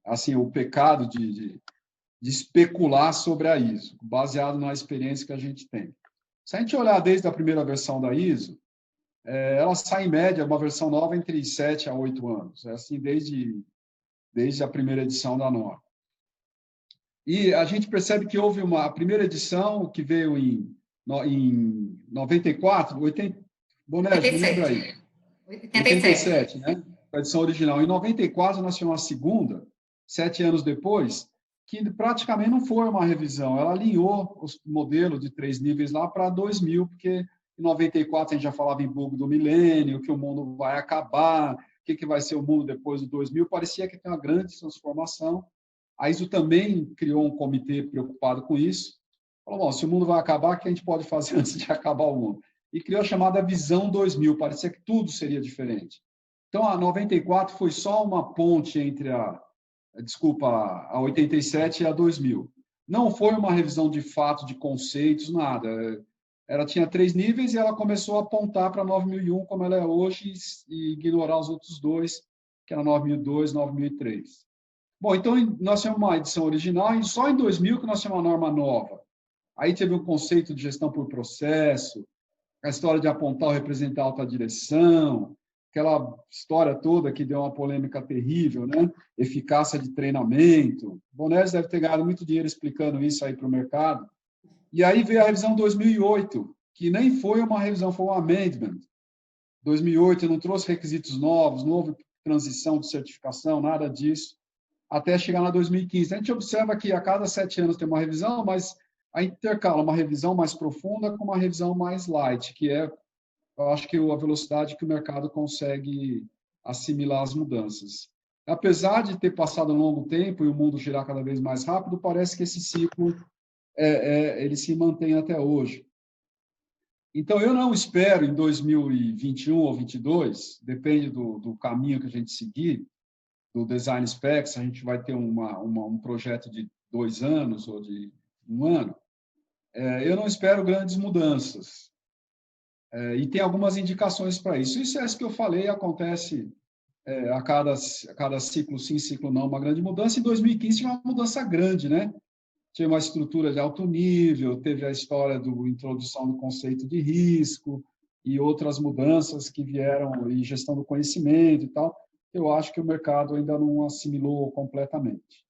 assim, o pecado de especular sobre a ISO, baseado na experiência que a gente tem. Se a gente olhar desde a primeira versão da ISO, ela sai, em média, uma versão nova entre 7 a 8 anos. É assim, desde a primeira edição da norma. E a gente percebe que houve a primeira edição, que veio em 94, 80, Bonés, me lembra aí. 87, né? A edição original. Em 94, nós tivemos uma segunda, 7 anos depois, que praticamente não foi uma revisão. Ela alinhou os modelos de 3 níveis lá para 2000, porque em 94 a gente já falava em bug do milênio, que o mundo vai acabar, o que vai ser o mundo depois do 2000. Parecia que tem uma grande transformação. A ISO também criou um comitê preocupado com isso. Falou, bom, se o mundo vai acabar, o que a gente pode fazer antes de acabar o mundo? E criou a chamada Visão 2000, parecia que tudo seria diferente. Então, a 94 foi só uma ponte entre a 87 e a 2000. Não foi uma revisão de fato, de conceitos, nada. Ela tinha 3 níveis e ela começou a apontar para 9001, como ela é hoje, e ignorar os outros dois, que era 9002 e 9003. Bom, então nós temos uma edição original e só em 2000 que nós temos uma norma nova. Aí teve o conceito de gestão por processo, a história de apontar ou representar alta direção, aquela história toda que deu uma polêmica terrível, né? Eficácia de treinamento. Bonés deve ter ganhado muito dinheiro explicando isso aí para o mercado. E aí veio a revisão 2008, que nem foi uma revisão, foi um amendment. 2008 não trouxe requisitos novos, não houve transição de certificação, nada disso, até chegar na 2015. A gente observa que a cada 7 anos tem uma revisão, mas a intercala uma revisão mais profunda com uma revisão mais light, que é, eu acho que a velocidade que o mercado consegue assimilar as mudanças. Apesar de ter passado um longo tempo e o mundo girar cada vez mais rápido, parece que esse ciclo ele se mantém até hoje. Então, eu não espero em 2021 ou 2022, depende do caminho que a gente seguir, do Design Specs, a gente vai ter um projeto de 2 anos ou de 1 ano, eu não espero grandes mudanças. E tem algumas indicações para isso. Isso é isso que eu falei, acontece a cada ciclo sim, ciclo não, uma grande mudança. Em 2015 tinha uma mudança grande, né? Tinha uma estrutura de alto nível, teve a história da introdução do conceito de risco e outras mudanças que vieram em gestão do conhecimento e tal. Eu acho que o mercado ainda não assimilou completamente.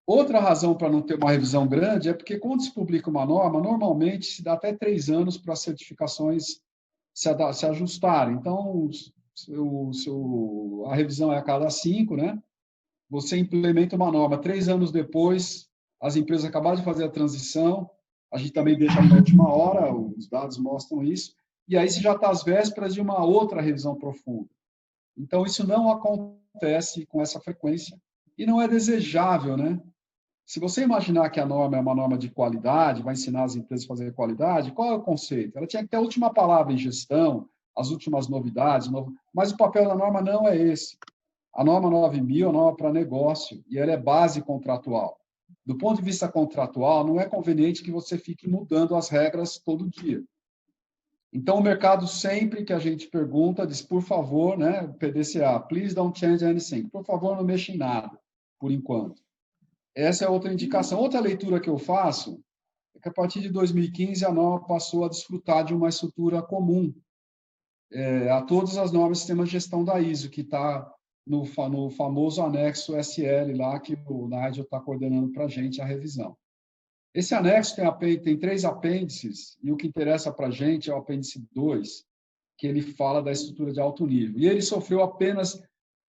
Outra razão para não ter uma revisão grande é porque, quando se publica uma norma, normalmente se dá até 3 anos para as certificações se ajustarem. Então, a revisão é a cada 5, né? Você implementa uma norma. 3 anos depois, as empresas acabaram de fazer a transição, a gente também deixa para a última hora, os dados mostram isso, e aí você já está às vésperas de uma outra revisão profunda. Então, isso não acontece com essa frequência e não é desejável, né? Se você imaginar que a norma é uma norma de qualidade, vai ensinar as empresas a fazer qualidade, qual é o conceito? Ela tinha que ter a última palavra em gestão, as últimas novidades, mas o papel da norma não é esse. A norma 9000 é uma norma para negócio e ela é base contratual. Do ponto de vista contratual, não é conveniente que você fique mudando as regras todo dia. Então, o mercado, sempre que a gente pergunta, diz, por favor, né, PDCA, please don't change anything. Por favor, não mexa em nada, por enquanto. Essa é outra indicação. Outra leitura que eu faço é que, a partir de 2015, a norma passou a desfrutar de uma estrutura comum a todas as normas de sistema de gestão da ISO, que está no famoso anexo SL, lá que o Nigel está coordenando para a gente a revisão. Esse anexo tem 3 apêndices, e o que interessa para a gente é o apêndice 2, que ele fala da estrutura de alto nível. E ele sofreu apenas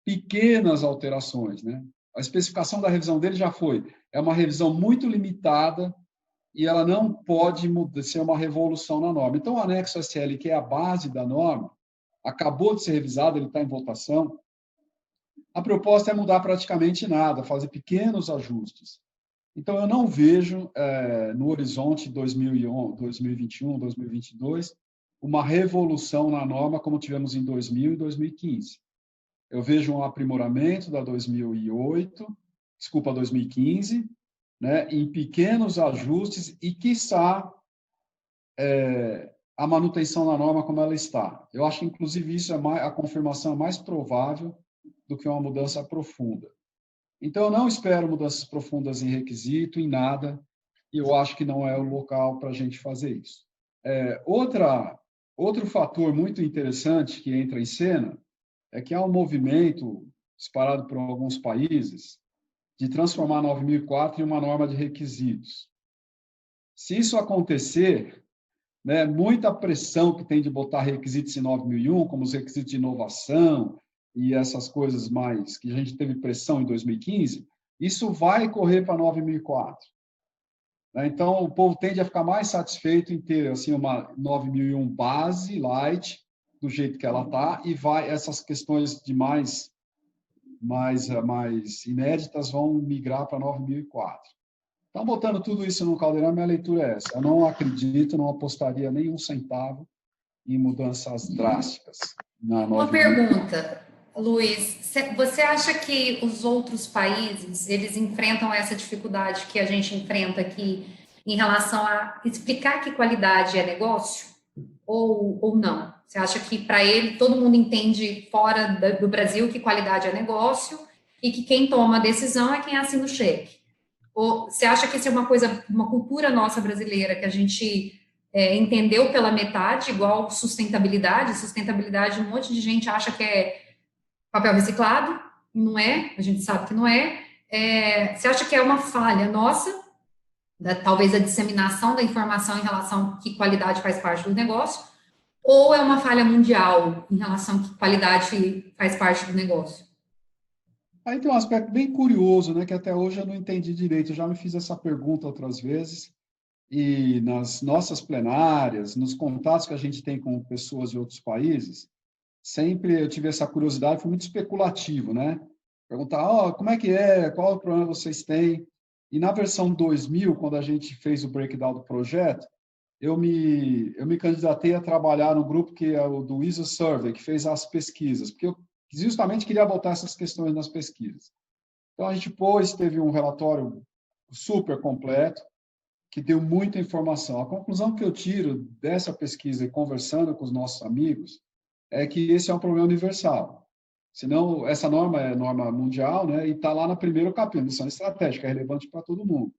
pequenas alterações, né? A especificação da revisão dele já é uma revisão muito limitada e ela não pode ser uma revolução na norma. Então, o anexo SL, que é a base da norma, acabou de ser revisado, ele está em votação. A proposta é mudar praticamente nada, fazer pequenos ajustes. Então, eu não vejo, no horizonte 2021, 2022, uma revolução na norma como tivemos em 2000 e 2015. Eu vejo um aprimoramento da 2015, né, em pequenos ajustes e, quiçá, a manutenção da norma como ela está. Eu acho que, inclusive, isso a confirmação mais provável do que uma mudança profunda. Então, eu não espero mudanças profundas em requisito, em nada, e eu acho que não é o local para a gente fazer isso. Outro fator muito interessante que entra em cena é que há um movimento disparado por alguns países de transformar a 9004 em uma norma de requisitos. Se isso acontecer, né, muita pressão que tem de botar requisitos em 9001, como os requisitos de inovação e essas coisas mais que a gente teve pressão em 2015, isso vai correr para 9004. Então, o povo tende a ficar mais satisfeito em ter assim, uma 9001 base, light, do jeito que ela está, e vai essas questões de mais inéditas vão migrar para 9004. Então, botando tudo isso no caldeirão, minha leitura é essa. Eu não acredito, não apostaria nem um centavo em mudanças drásticas na Uma 9004. pergunta, Luiz, você acha que os outros países, eles enfrentam essa dificuldade que a gente enfrenta aqui em relação a explicar que qualidade é negócio? Ou não? Você acha que para ele todo mundo entende fora do Brasil que qualidade é negócio e que quem toma a decisão é quem assina o cheque? Ou você acha que isso é uma coisa, uma cultura nossa brasileira que a gente entendeu pela metade, igual sustentabilidade? Sustentabilidade, um monte de gente acha que é papel reciclado, e não é, a gente sabe que não é. Você acha que é uma falha nossa, talvez a disseminação da informação em relação a que qualidade faz parte do negócio, ou é uma falha mundial em relação a que qualidade faz parte do negócio? Aí tem um aspecto bem curioso, né, que até hoje eu não entendi direito. Eu já me fiz essa pergunta outras vezes, e nas nossas plenárias, nos contatos que a gente tem com pessoas de outros países, sempre eu tive essa curiosidade, foi muito especulativo, né? Perguntar, como é que é, qual é o problema que vocês têm? E na versão 2000, quando a gente fez o breakdown do projeto, eu me candidatei a trabalhar no grupo que é o do ISO Survey, que fez as pesquisas, porque eu justamente queria botar essas questões nas pesquisas. Então, a gente teve um relatório super completo, que deu muita informação. A conclusão que eu tiro dessa pesquisa e conversando com os nossos amigos é que esse é um problema universal. Senão, essa norma é norma mundial, né? E está lá no primeiro capítulo, missão estratégica, é relevante para todo mundo.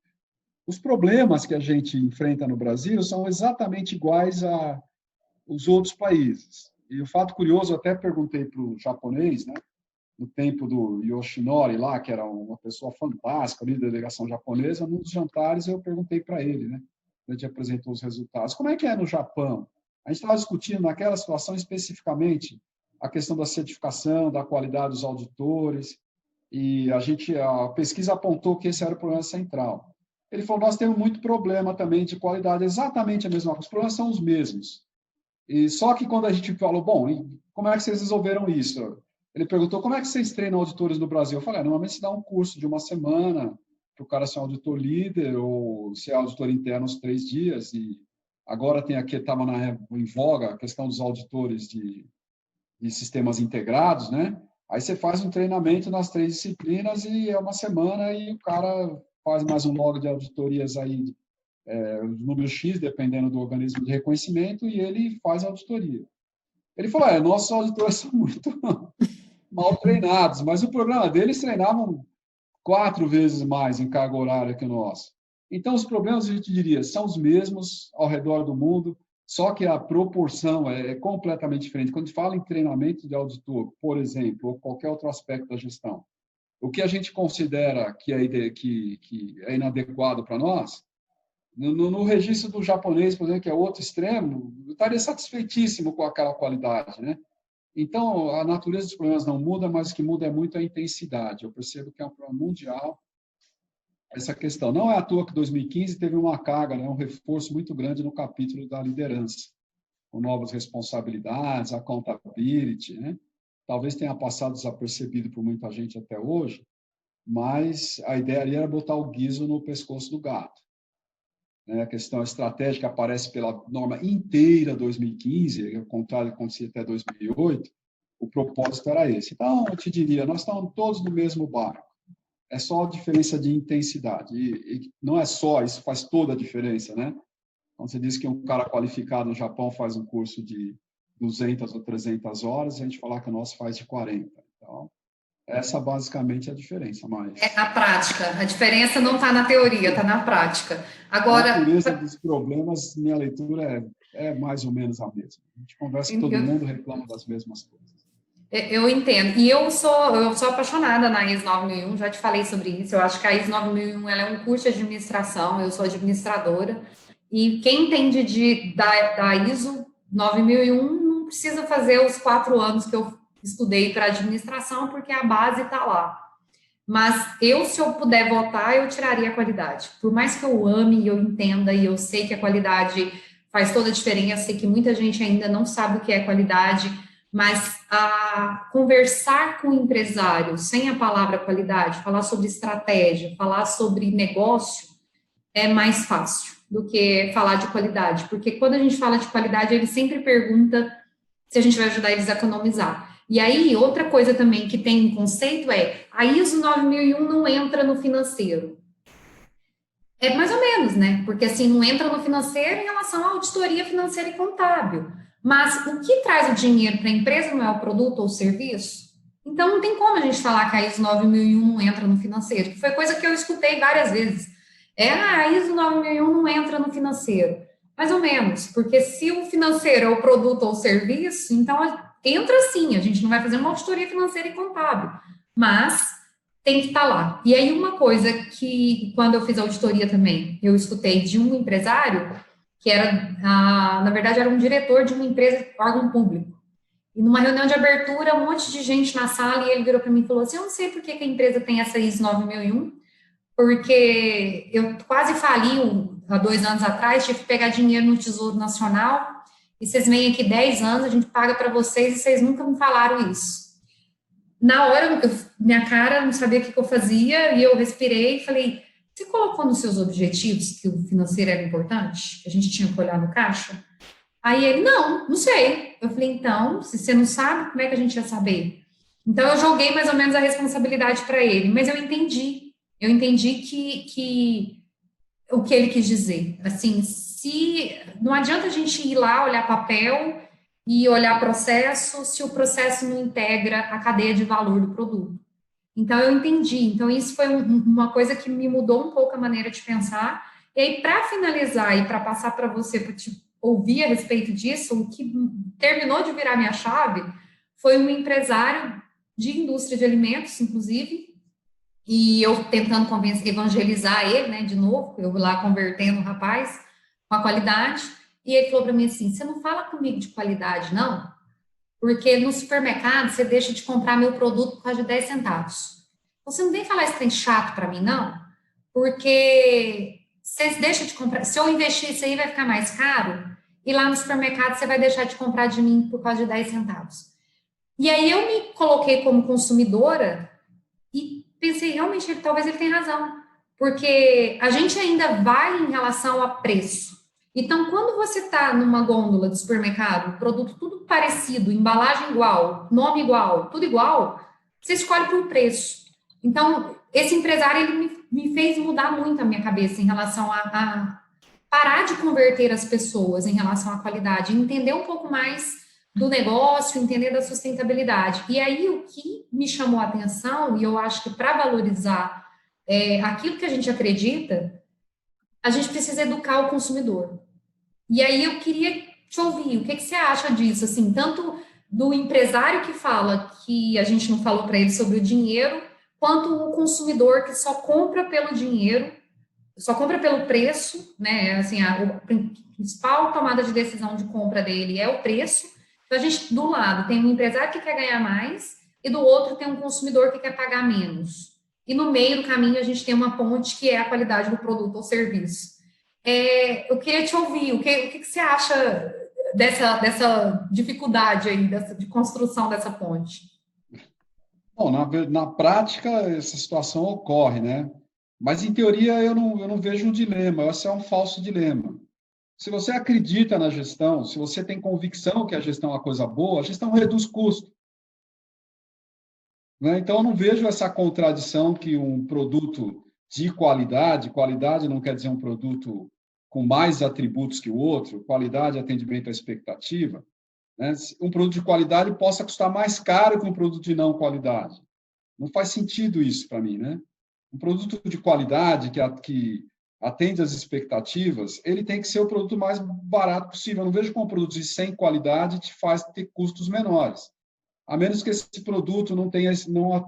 Os problemas que a gente enfrenta no Brasil são exatamente iguais aos outros países. E o fato curioso, eu até perguntei para o japonês, né? No tempo do Yoshinori lá, que era uma pessoa fantástica, líder da delegação japonesa, num dos jantares eu perguntei para ele, né? A gente apresentou os resultados. Como é que é no Japão? A gente estava discutindo naquela situação especificamente a questão da certificação, da qualidade dos auditores, e a pesquisa apontou que esse era o problema central. Ele falou, nós temos muito problema também de qualidade, exatamente a mesma coisa, os problemas são os mesmos. E só que quando a gente falou, bom, como é que vocês resolveram isso? Ele perguntou, como é que vocês treinam auditores no Brasil? Eu falei, normalmente se dá um curso de uma semana para o cara ser um auditor líder ou ser auditor interno uns 3 dias. E agora tem aqui, estava em voga a questão dos auditores de sistemas integrados, né? Aí você faz um treinamento nas 3 disciplinas e é uma semana e o cara faz mais um log de auditorias aí, número X, dependendo do organismo de reconhecimento, e ele faz a auditoria. Ele falou, nossos auditores são muito mal treinados, mas o programa deles treinavam 4 vezes mais em carga horária que o nosso. Então, os problemas, a gente diria, são os mesmos ao redor do mundo, só que a proporção é completamente diferente. Quando a gente fala em treinamento de auditor, por exemplo, ou qualquer outro aspecto da gestão, o que a gente considera que é inadequado para nós, no registro do japonês, por exemplo, que é outro extremo, eu estaria satisfeitíssimo com aquela qualidade, né? Então, a natureza dos problemas não muda, mas o que muda é muito a intensidade. Eu percebo que é um problema mundial essa questão. Não é à toa que 2015 teve uma carga, né, um reforço muito grande no capítulo da liderança, com novas responsabilidades, accountability, né? Talvez tenha passado desapercebido por muita gente até hoje, mas a ideia ali era botar o guiso no pescoço do gato. A questão estratégica aparece pela norma inteira 2015, ao contrário do que acontecia até 2008, o propósito era esse. Então, eu te diria, nós estamos todos no mesmo barco. É só a diferença de intensidade. E não é só, isso faz toda a diferença, né? Quando você diz que um cara qualificado no Japão faz um curso de 200 ou 300 horas, a gente falar que o nosso faz de 40. Então, Essa basicamente é a diferença, É mas na prática. A diferença não está na teoria, está na prática. a Agora, natureza dos problemas, minha leitura é mais ou menos a mesma. A gente conversa com todo eu, mundo, reclama das mesmas coisas. eu entendo. E eu sou apaixonada na ISO 9001, já te falei sobre isso. Eu acho que a ISO 9001 ela é um curso de administração, eu sou administradora. E quem entende da ISO 9001 não precisa fazer os 4 anos que eu estudei para administração, porque a base está lá. Mas se eu puder votar, eu tiraria a qualidade. Por mais que eu ame e eu entenda, e eu sei que a qualidade faz toda a diferença, sei que muita gente ainda não sabe o que é qualidade, mas conversar com o empresário sem a palavra qualidade, falar sobre estratégia, falar sobre negócio, é mais fácil do que falar de qualidade. Porque quando a gente fala de qualidade, ele sempre pergunta se a gente vai ajudar eles a economizar. E aí, outra coisa também que tem um conceito é, a ISO 9001 não entra no financeiro. É mais ou menos, né? Porque assim, não entra no financeiro em relação à auditoria financeira e contábil. Mas o que traz o dinheiro para a empresa não é o produto ou o serviço? Então, não tem como a gente falar que a ISO 9001 não entra no financeiro, que foi coisa que eu escutei várias vezes. A ISO 9001 não entra no financeiro. Mais ou menos, porque se o financeiro é o produto ou o serviço, então entra sim, a gente não vai fazer uma auditoria financeira e contábil, mas tem que estar lá. E aí, uma coisa que, quando eu fiz auditoria também, eu escutei de um empresário, que era, na verdade, era um diretor de uma empresa, órgão público. E numa reunião de abertura, um monte de gente na sala, e ele virou para mim e falou assim: eu não sei por que a empresa tem essa ISO 9001, porque eu quase fali há 2 anos atrás, tive que pegar dinheiro no Tesouro Nacional, e vocês vêm aqui 10 anos, a gente paga para vocês, e vocês nunca me falaram isso. Na hora, minha cara não sabia o que eu fazia, e eu respirei e falei: você colocou nos seus objetivos que o financeiro era importante? Que a gente tinha que olhar no caixa? Aí ele: não sei. Eu falei: então, se você não sabe, como é que a gente ia saber? Então, eu joguei mais ou menos a responsabilidade para ele, mas eu entendi. Eu entendi que o que ele quis dizer. Assim, se não adianta a gente ir lá olhar papel e olhar processo se o processo não integra a cadeia de valor do produto. Então, eu entendi. Então, isso foi uma coisa que me mudou um pouco a maneira de pensar. E aí, para finalizar e para passar para você, para te ouvir a respeito disso, o que terminou de virar minha chave foi um empresário de indústria de alimentos, inclusive, e eu tentando convencer, evangelizar ele, né, de novo, eu lá convertendo o rapaz com a qualidade, e ele falou para mim assim: você não fala comigo de qualidade, não? Porque no supermercado você deixa de comprar meu produto por causa de 10 centavos. Você não vem falar esse trem chato para mim, não? Porque você deixa de comprar, se eu investir isso aí vai ficar mais caro, e lá no supermercado você vai deixar de comprar de mim por causa de 10 centavos. E aí eu me coloquei como consumidora e pensei, realmente, talvez ele tenha razão, porque a gente ainda vai em relação a preço. Então, quando você está numa gôndola de supermercado, produto tudo parecido, embalagem igual, nome igual, tudo igual, você escolhe por preço. Então, esse empresário ele me fez mudar muito a minha cabeça em relação a parar de converter as pessoas em relação à qualidade, entender um pouco mais do negócio, entender da sustentabilidade. E aí, o que me chamou a atenção, e eu acho que para valorizar aquilo que a gente acredita, a gente precisa educar o consumidor. E aí, eu queria te ouvir, o que você acha disso? Assim, tanto do empresário que fala que a gente não falou para ele sobre o dinheiro, quanto o consumidor que só compra pelo dinheiro, só compra pelo preço, né? Assim, a principal tomada de decisão de compra dele é o preço. Então, a gente, do lado, tem um empresário que quer ganhar mais e do outro tem um consumidor que quer pagar menos. E no meio do caminho a gente tem uma ponte que é a qualidade do produto ou serviço. Eu queria te ouvir, o que você acha dessa dificuldade aí, de construção dessa ponte? Bom, na prática, essa situação ocorre, né? Mas, em teoria, eu não vejo um dilema, esse é um falso dilema. Se você acredita na gestão, se você tem convicção que a gestão é uma coisa boa, a gestão reduz custo, né? Então, eu não vejo essa contradição que um produto de qualidade não quer dizer um produto com mais atributos que o outro, qualidade, atendimento à expectativa, né? Um produto de qualidade possa custar mais caro que um produto de não qualidade. Não faz sentido isso para mim, né? Um produto de qualidade que atende às expectativas, ele tem que ser o produto mais barato possível. Eu não vejo como um produto sem qualidade te faz ter custos menores. A menos que esse produto não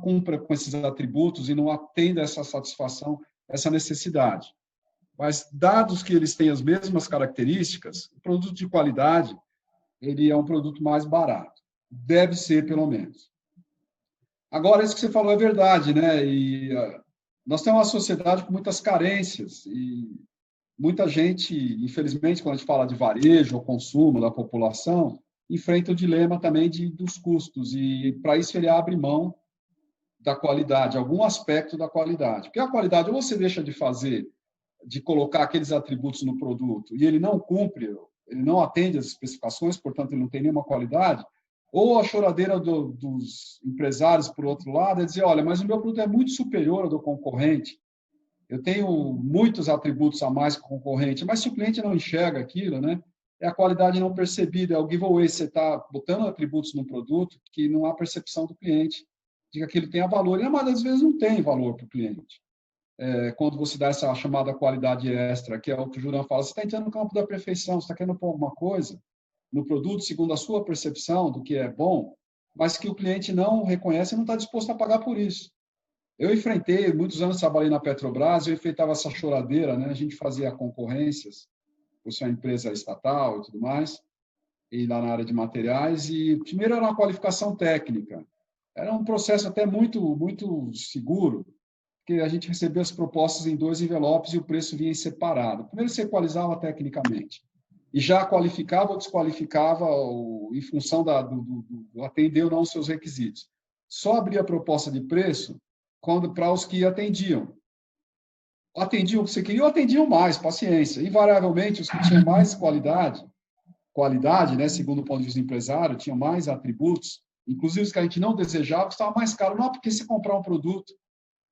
cumpra com esses atributos e não atenda essa satisfação, essa necessidade. Mas, dados que eles têm as mesmas características, o produto de qualidade, ele é um produto mais barato. Deve ser, pelo menos. Agora, isso que você falou é verdade, né? Nós temos uma sociedade com muitas carências e muita gente, infelizmente, quando a gente fala de varejo ou consumo da população, enfrenta o dilema também dos custos e, para isso, ele abre mão da qualidade, algum aspecto da qualidade. Porque a qualidade, ou você deixa de fazer, de colocar aqueles atributos no produto e ele não cumpre, ele não atende às especificações, portanto, ele não tem nenhuma qualidade, ou a choradeira dos empresários, por outro lado, é dizer, olha, mas o meu produto é muito superior ao do concorrente, eu tenho muitos atributos a mais que o concorrente, mas se o cliente não enxerga aquilo, né, é a qualidade não percebida, é o giveaway, você está botando atributos no produto que não há percepção do cliente de que aquilo tenha valor, e a maioria das vezes não tem valor para o cliente. Quando você dá essa chamada qualidade extra, que é o que o Juran fala, você está entrando no campo da perfeição, você está querendo pôr alguma coisa no produto segundo a sua percepção do que é bom, mas que o cliente não reconhece e não está disposto a pagar por isso. Eu enfrentei, muitos anos trabalhei na Petrobras, eu enfrentava essa choradeira, né? A gente fazia concorrências, por ser uma empresa estatal e tudo mais, e lá na área de materiais, e primeiro era uma qualificação técnica. Era um processo até muito seguro, porque a gente recebia as propostas em 2 envelopes e o preço vinha separado. Primeiro você equalizava tecnicamente, e já qualificava ou desqualificava em função do atender ou não os seus requisitos. Só abria a proposta de preço para os que atendiam. Atendiam o que você queria ou atendiam mais, paciência. Invariavelmente, os que tinham mais qualidade, né, segundo o ponto de vista do empresário, tinham mais atributos, inclusive os que a gente não desejava, que estavam mais caros. Não é porque se comprar um produto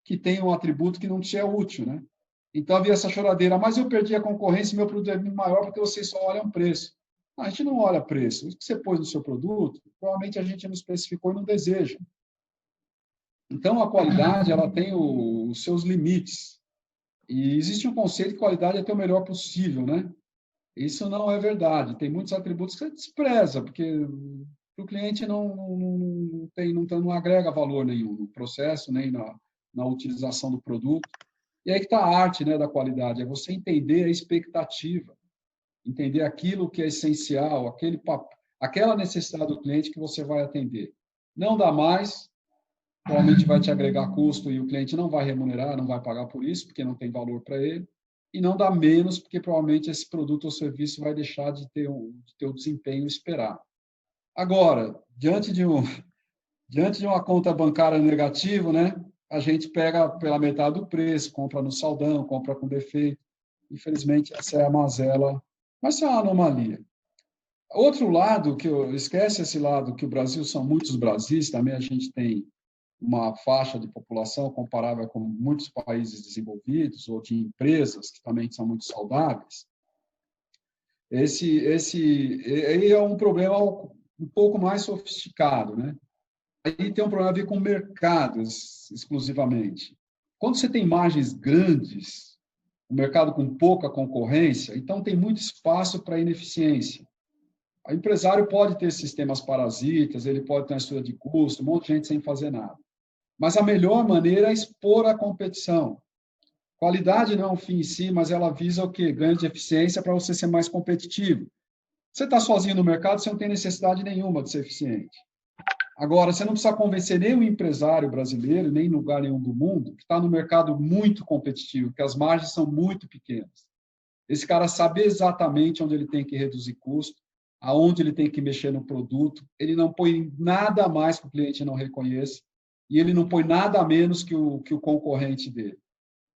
que tem um atributo que não te é útil, né? Então havia essa choradeira, mas eu perdi a concorrência e meu produto é maior porque vocês só olham preço. Não, a gente não olha preço. O que você pôs no seu produto, provavelmente a gente não especificou e não deseja. Então a qualidade ela tem os seus limites. E existe um conceito de qualidade é ter o melhor possível, né? Isso não é verdade. Tem muitos atributos que você despreza, porque o cliente não agrega valor nenhum no processo, nem na utilização do produto. E aí que está a arte, né, da qualidade, é você entender a expectativa, entender aquilo que é essencial, aquela necessidade do cliente que você vai atender. Não dá mais, provavelmente vai te agregar custo e o cliente não vai remunerar, não vai pagar por isso, porque não tem valor para ele, e não dá menos, porque provavelmente esse produto ou serviço vai deixar de ter o desempenho esperado. Agora, diante de uma conta bancária negativa, né, a gente pega pela metade do preço, compra no saldão, compra com defeito. Infelizmente, essa é a mazela, mas isso é uma anomalia. Outro lado, esquece esse lado, que o Brasil são muitos Brasis, também a gente tem uma faixa de população comparável com muitos países desenvolvidos, ou de empresas que também são muito saudáveis. Esse aí é um problema um pouco mais sofisticado, né? Aí tem um problema a ver com mercados exclusivamente. Quando você tem margens grandes, um mercado com pouca concorrência, então tem muito espaço para ineficiência. O empresário pode ter sistemas parasitas, ele pode ter uma estrutura de custo, um monte de gente sem fazer nada. Mas a melhor maneira é expor a competição. Qualidade não é um fim em si, mas ela visa o quê? Ganho de eficiência para você ser mais competitivo. Você está sozinho no mercado, você não tem necessidade nenhuma de ser eficiente. Agora, você não precisa convencer nem o empresário brasileiro, nem em lugar nenhum do mundo, que está no mercado muito competitivo, que as margens são muito pequenas. Esse cara sabe exatamente onde ele tem que reduzir custo, aonde ele tem que mexer no produto, ele não põe nada mais que o cliente não reconheça, e ele não põe nada menos que o concorrente dele.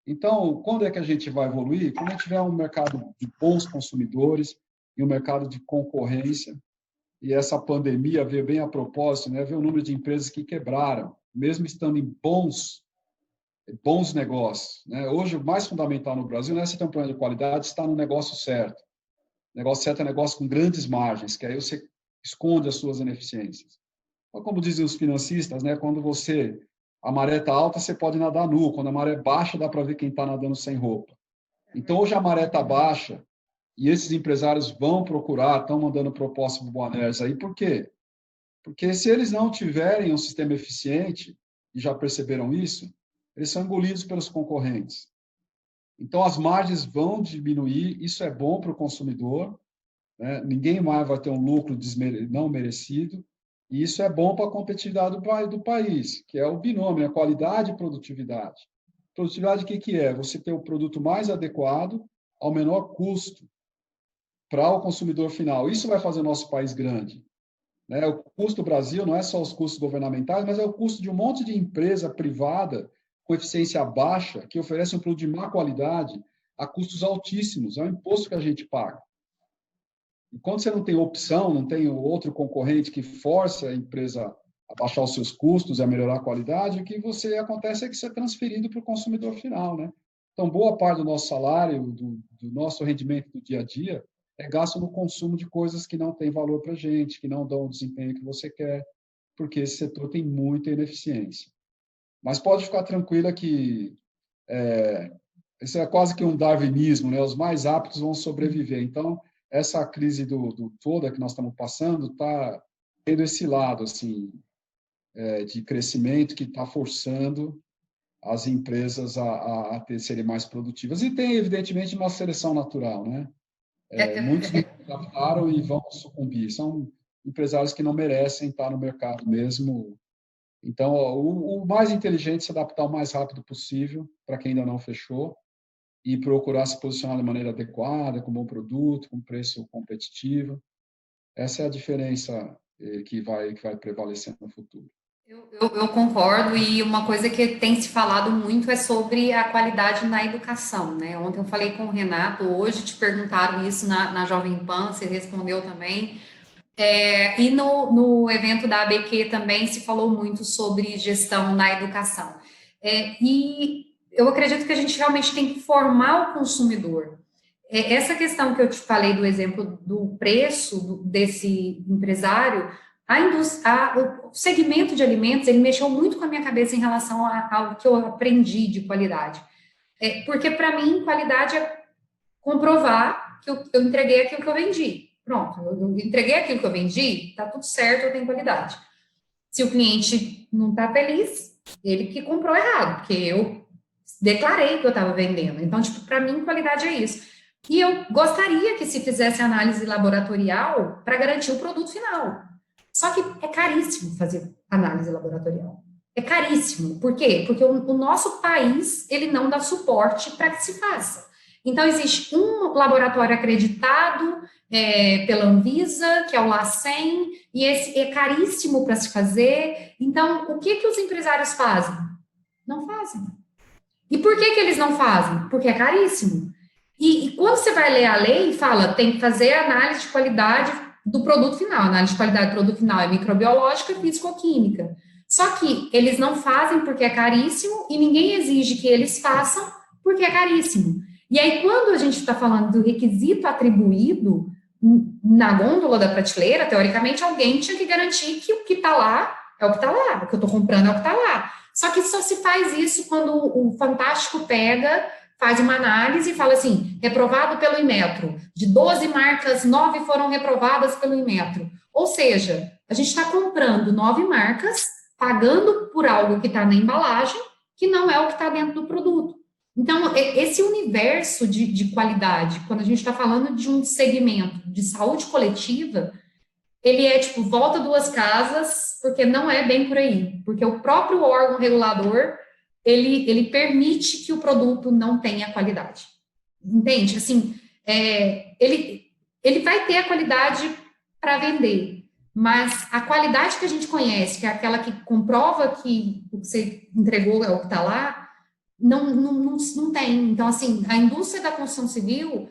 Então, quando é que a gente vai evoluir? Quando a gente tiver um mercado de bons consumidores e um mercado de concorrência, e essa pandemia veio bem a propósito, né? Ver o número de empresas que quebraram, mesmo estando em bons negócios, né? Hoje, o mais fundamental no Brasil não é você ter um plano de qualidade, está no negócio certo. O negócio certo é um negócio com grandes margens, que aí você esconde as suas ineficiências. Então, como dizem os financistas, né? Quando você a maré está alta, você pode nadar nu. Quando a maré baixa, dá para ver quem está nadando sem roupa. Então, hoje a maré está baixa e esses empresários vão procurar, estão mandando propostas para o Boanerges aí. Por quê? Porque se eles não tiverem um sistema eficiente, e já perceberam isso, eles são engolidos pelos concorrentes. Então, as margens vão diminuir, isso é bom para o consumidor, né? Ninguém mais vai ter um lucro não merecido, e isso é bom para a competitividade do país, que é o binômio, a qualidade e produtividade. Produtividade, o que é? Você ter o produto mais adequado ao menor custo para o consumidor final. Isso vai fazer o nosso país grande. Né? O custo do Brasil não é só os custos governamentais, mas é o custo de um monte de empresa privada com eficiência baixa, que oferece um produto de má qualidade a custos altíssimos. É um imposto que a gente paga. E quando você não tem opção, não tem outro concorrente que force a empresa a baixar os seus custos e a melhorar a qualidade, o que acontece é que você é transferido para o consumidor final, né? Então, boa parte do nosso salário, do nosso rendimento do dia a dia, é gasto no consumo de coisas que não têm valor para a gente, que não dão o desempenho que você quer, porque esse setor tem muita ineficiência. Mas pode ficar tranquila que isso é quase que um darwinismo, né? Os mais aptos vão sobreviver. Então, essa crise toda que nós estamos passando está tendo esse lado assim, de crescimento que está forçando as empresas a serem mais produtivas. E tem, evidentemente, uma seleção natural, né? Muitos não se adaptaram e vão sucumbir. São empresários que não merecem estar no mercado mesmo. Então, o mais inteligente é se adaptar o mais rápido possível, para quem ainda não fechou, e procurar se posicionar de maneira adequada, com bom produto, com preço competitivo. Essa é a diferença que vai prevalecer no futuro. Eu concordo, e uma coisa que tem se falado muito é sobre a qualidade na educação, né? Ontem eu falei com o Renato, hoje te perguntaram isso na Jovem Pan, você respondeu também. E no evento da ABQ também se falou muito sobre gestão na educação. E eu acredito que a gente realmente tem que formar o consumidor. Essa questão que eu te falei do exemplo do preço desse empresário, o segmento de alimentos, ele mexeu muito com a minha cabeça em relação ao que eu aprendi de qualidade. Porque, para mim, qualidade é comprovar que eu entreguei aquilo que eu vendi. Pronto, eu entreguei aquilo que eu vendi, tá tudo certo, eu tenho qualidade. Se o cliente não está feliz, ele que comprou errado, porque eu declarei que eu estava vendendo. Então, para mim, qualidade é isso. E eu gostaria que se fizesse análise laboratorial para garantir o produto final. Só que é caríssimo fazer análise laboratorial. É caríssimo. Por quê? Porque o nosso país, ele não dá suporte para que se faça. Então, existe um laboratório acreditado pela Anvisa, que é o LACEN, e esse é caríssimo para se fazer. Então, o que os empresários fazem? Não fazem. E por que eles não fazem? Porque é caríssimo. E quando você vai ler a lei, fala, tem que fazer análise de qualidade do produto final. A análise de qualidade do produto final é microbiológica e físico-química. Só que eles não fazem porque é caríssimo e ninguém exige que eles façam porque é caríssimo. E aí, quando a gente está falando do requisito atribuído na gôndola da prateleira, teoricamente, alguém tinha que garantir que o que está lá é o que está lá, o que eu estou comprando é o que está lá. Só que só se faz isso quando o Fantástico pega, faz uma análise e fala assim, reprovado pelo Inmetro. De 12 marcas, 9 foram reprovadas pelo Inmetro. Ou seja, a gente está comprando 9 marcas, pagando por algo que está na embalagem, que não é o que está dentro do produto. Então, esse universo de qualidade, quando a gente está falando de um segmento de saúde coletiva, ele é tipo, volta duas casas, porque não é bem por aí. Porque o próprio órgão regulador, ele permite que o produto não tenha qualidade. Entende? Assim, ele vai ter a qualidade para vender, mas a qualidade que a gente conhece, que é aquela que comprova que o que você entregou é o que está lá, não tem. Então, assim, a indústria da construção civil,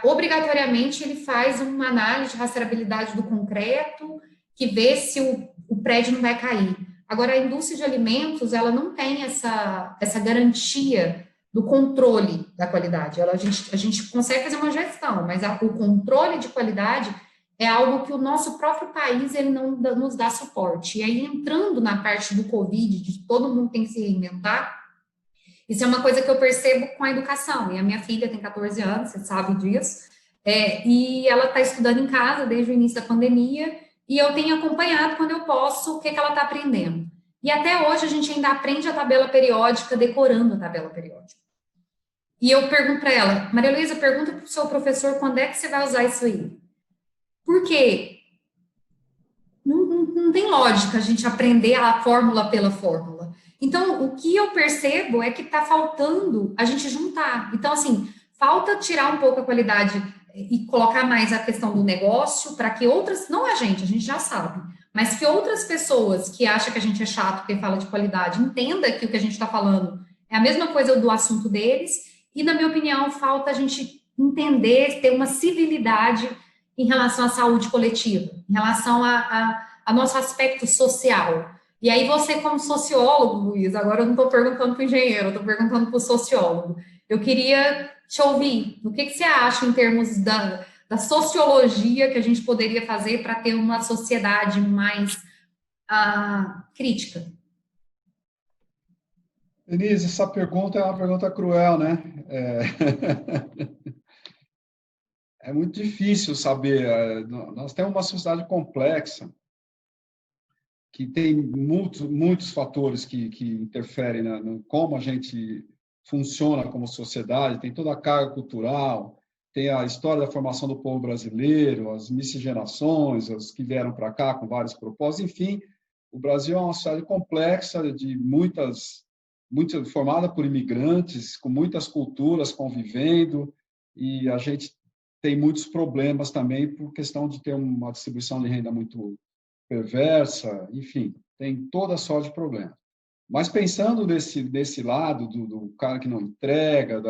obrigatoriamente, ele faz uma análise de rastreabilidade do concreto, que vê se o prédio não vai cair. Agora, a indústria de alimentos, ela não tem essa garantia do controle da qualidade. A gente consegue fazer uma gestão, mas o controle de qualidade, é algo que o nosso próprio país ele não nos dá suporte. E aí, entrando na parte do Covid, de todo mundo tem que se reinventar, isso é uma coisa que eu percebo com a educação. E a minha filha tem 14 anos, você sabe disso, e ela está estudando em casa desde o início da pandemia, e eu tenho acompanhado, quando eu posso, o que ela está aprendendo. E até hoje a gente ainda aprende a tabela periódica, decorando a tabela periódica. E eu pergunto para ela, Maria Luísa, pergunta para o seu professor quando é que você vai usar isso aí. Por quê? Não tem lógica a gente aprender a fórmula pela fórmula. Então, o que eu percebo é que está faltando a gente juntar. Então, assim, falta tirar um pouco a qualidade e colocar mais a questão do negócio para que outras, não a gente já sabe, mas que outras pessoas que acham que a gente é chato porque fala de qualidade, entenda que o que a gente está falando é a mesma coisa do assunto deles. E, na minha opinião, falta a gente entender, ter uma civilidade em relação à saúde coletiva, em relação a nosso aspecto social. E aí você, como sociólogo, Luiz, agora eu não estou perguntando para o engenheiro, eu estou perguntando para o sociólogo. Eu queria te ouvir. O que você acha em termos da sociologia que a gente poderia fazer para ter uma sociedade mais crítica? Denise, essa pergunta é uma pergunta cruel, né? É muito difícil saber. Nós temos uma sociedade complexa, que tem muitos fatores que interferem no como a gente funciona como sociedade. Tem toda a carga cultural, tem a história da formação do povo brasileiro, as miscigenações, as que vieram para cá com vários propósitos. Enfim, o Brasil é uma sociedade complexa, formada por imigrantes, com muitas culturas convivendo, e a gente tem muitos problemas também por questão de ter uma distribuição de renda muito perversa, enfim, tem toda sorte de problemas. Mas pensando desse lado do cara que não entrega,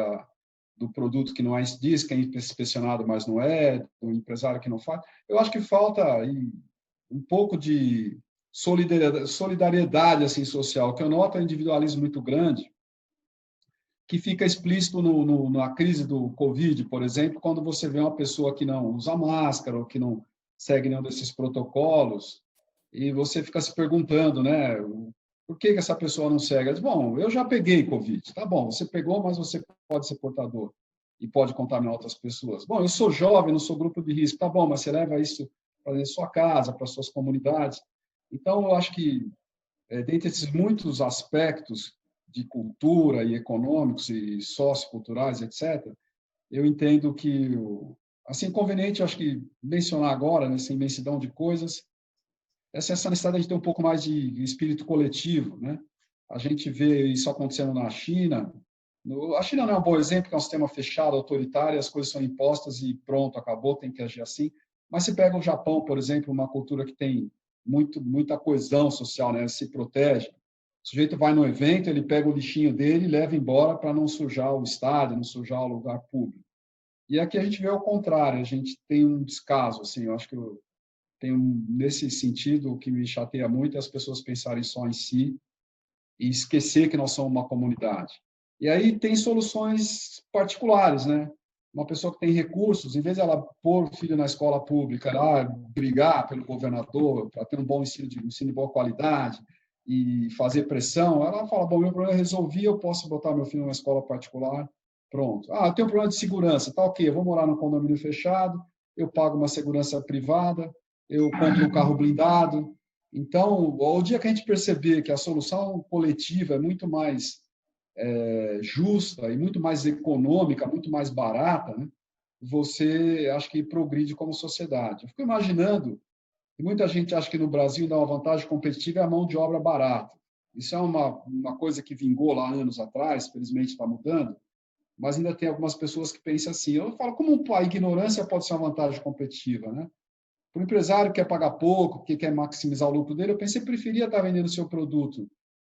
do produto que não é, diz que é inspecionado, mas não é, do empresário que não faz, eu acho que falta um pouco de solidariedade assim, social, que eu noto um individualismo muito grande, que fica explícito na crise do Covid, por exemplo, quando você vê uma pessoa que não usa máscara ou que não segue nenhum desses protocolos, e você fica se perguntando, né, por que essa pessoa não segue? Diz, bom, eu já peguei Covid. Tá bom, você pegou, mas você pode ser portador e pode contaminar outras pessoas. Bom, eu sou jovem, não sou grupo de risco. Tá bom, mas você leva isso para sua casa, para suas comunidades. Então, eu acho que, dentre esses muitos aspectos de cultura e econômicos e socioculturais, etc., eu entendo que, assim, conveniente, eu acho que mencionar agora, nessa imensidão de coisas, essa necessidade de ter um pouco mais de espírito coletivo, né? A gente vê isso acontecendo na China. A China não é um bom exemplo, que é um sistema fechado, autoritário, as coisas são impostas e pronto, acabou, tem que agir assim. Mas se pega o Japão, por exemplo, uma cultura que tem muita coesão social, né? Se protege. O sujeito vai no evento, ele pega o lixinho dele e leva embora para não sujar o estádio, não sujar o lugar público. E aqui a gente vê o contrário, a gente tem um descaso, assim, eu acho que nesse sentido, o que me chateia muito é as pessoas pensarem só em si e esquecer que nós somos uma comunidade. E aí tem soluções particulares, né? Uma pessoa que tem recursos, em vez de ela pôr o filho na escola pública, brigar pelo governador para ter um bom ensino de boa qualidade e fazer pressão, ela fala, bom, meu problema é resolvi, eu posso botar meu filho numa escola particular, pronto. Eu tenho um problema de segurança, tá ok, eu vou morar num condomínio fechado, eu pago uma segurança privada, eu compro um carro blindado. Então, ao dia que a gente perceber que a solução coletiva é muito mais justa e muito mais econômica, muito mais barata, né? Você, acho que progride como sociedade. Eu fico imaginando, e muita gente acha que no Brasil dá uma vantagem competitiva é a mão de obra barata. Isso é uma coisa que vingou lá anos atrás, felizmente está mudando, mas ainda tem algumas pessoas que pensam assim. Eu falo, como a ignorância pode ser uma vantagem competitiva, né? Para o empresário que quer pagar pouco, que quer maximizar o lucro dele, eu pensei que preferia estar vendendo o seu produto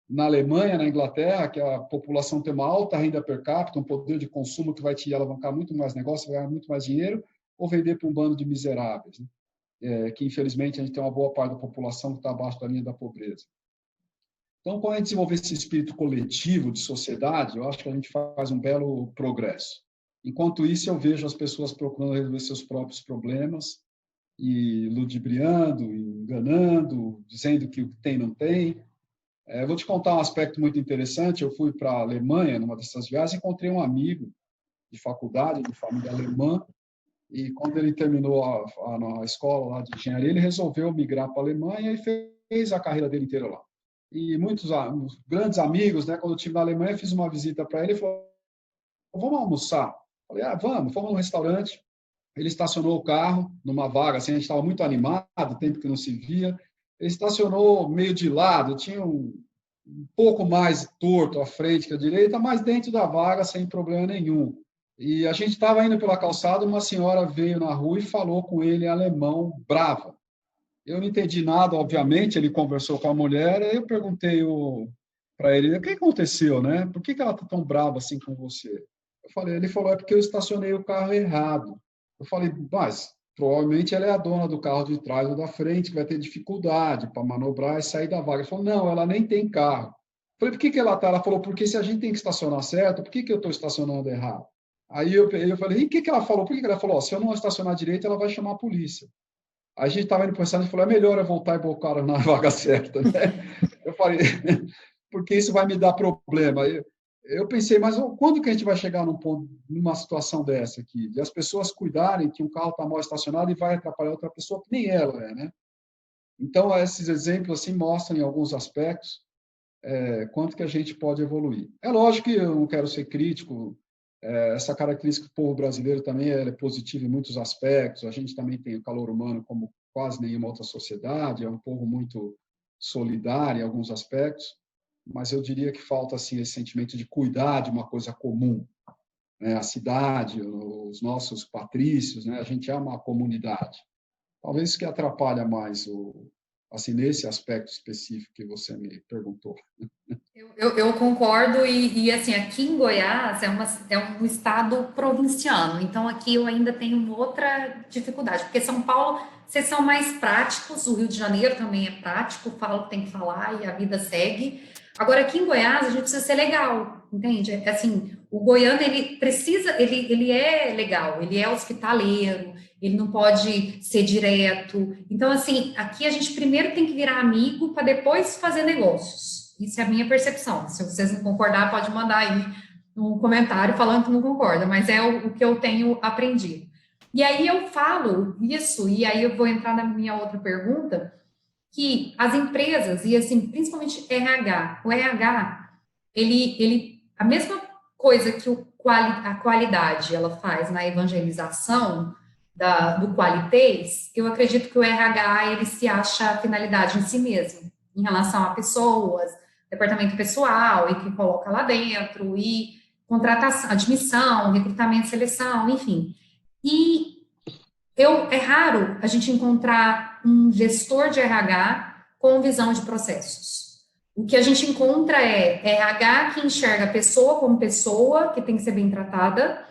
na Alemanha, na Inglaterra, que a população tem uma alta renda per capita, um poder de consumo que vai te alavancar muito mais negócio, vai ganhar muito mais dinheiro, ou vender para um bando de miseráveis, né? Que infelizmente a gente tem uma boa parte da população que está abaixo da linha da pobreza. Então, quando a gente desenvolver esse espírito coletivo de sociedade, eu acho que a gente faz um belo progresso. Enquanto isso, eu vejo as pessoas procurando resolver seus próprios problemas e ludibriando, enganando, dizendo que o que tem não tem. Eu vou te contar um aspecto muito interessante. Eu fui para a Alemanha, numa dessas viagens, e encontrei um amigo de faculdade, de família alemã, e quando ele terminou a escola lá de engenharia, ele resolveu migrar para a Alemanha e fez a carreira dele inteira lá. E muitos grandes amigos, né? Quando eu estive na Alemanha, fiz uma visita para ele e falou: vamos almoçar? Falei: vamos. Fomos num restaurante. Ele estacionou o carro numa vaga, assim, a gente estava muito animado, tempo que não se via. Ele estacionou meio de lado, tinha um pouco mais torto à frente que à direita, mas dentro da vaga, sem problema nenhum. E a gente estava indo pela calçada, uma senhora veio na rua e falou com ele em alemão, brava. Eu não entendi nada, obviamente, ele conversou com a mulher, aí eu perguntei para ele: o que aconteceu, né? Por que ela está tão brava assim com você? Ele falou: é porque eu estacionei o carro errado. Eu falei: mas provavelmente ela é a dona do carro de trás ou da frente, que vai ter dificuldade para manobrar e sair da vaga. Ele falou: não, ela nem tem carro. Eu falei: por que ela está? Ela falou: porque se a gente tem que estacionar certo, por que eu estou estacionando errado? Aí eu falei: e o que ela falou? Por que ela falou: se eu não estacionar direito, ela vai chamar a polícia. A gente estava indo para o restaurante e falou: é melhor eu voltar e botar na vaga certa, né? Eu falei: porque isso vai me dar problema. Eu pensei: mas quando que a gente vai chegar numa situação dessa aqui? De as pessoas cuidarem que um carro está mal estacionado e vai atrapalhar outra pessoa, que nem ela é, né? Então, esses exemplos assim mostram em alguns aspectos quanto que a gente pode evoluir. É lógico que eu não quero ser crítico, essa característica do povo brasileiro também é positiva em muitos aspectos. A gente também tem o calor humano como quase nenhuma outra sociedade, é um povo muito solidário em alguns aspectos, mas eu diria que falta assim esse sentimento de cuidar de uma coisa comum, né? A cidade, os nossos patrícios, né? A gente é uma comunidade. Talvez isso que atrapalha mais assim nesse aspecto específico que você me perguntou. Eu concordo, assim, aqui em Goiás é um estado provinciano, então aqui eu ainda tenho outra dificuldade, porque São Paulo, vocês são mais práticos, o Rio de Janeiro também é prático, fala o que tem que falar e a vida segue. Agora, aqui em Goiás, a gente precisa ser legal, entende? Assim, o goiano, ele precisa, ele é legal, ele é hospitaleiro, ele não pode ser direto. Então, assim, aqui a gente primeiro tem que virar amigo para depois fazer negócios. Isso é a minha percepção. Se vocês não concordar, pode mandar aí um comentário falando que não concorda, mas é o que eu tenho aprendido. E aí eu falo isso, e aí eu vou entrar na minha outra pergunta, que as empresas, e assim, principalmente RH, o RH, a mesma coisa que a qualidade ela faz na evangelização do qualitês, eu acredito que o RH, ele se acha a finalidade em si mesmo, em relação a pessoas, departamento pessoal, e que coloca lá dentro, e contratação, admissão, recrutamento, seleção, enfim. E é raro a gente encontrar um gestor de RH com visão de processos. O que a gente encontra é RH que enxerga a pessoa como pessoa, que tem que ser bem tratada,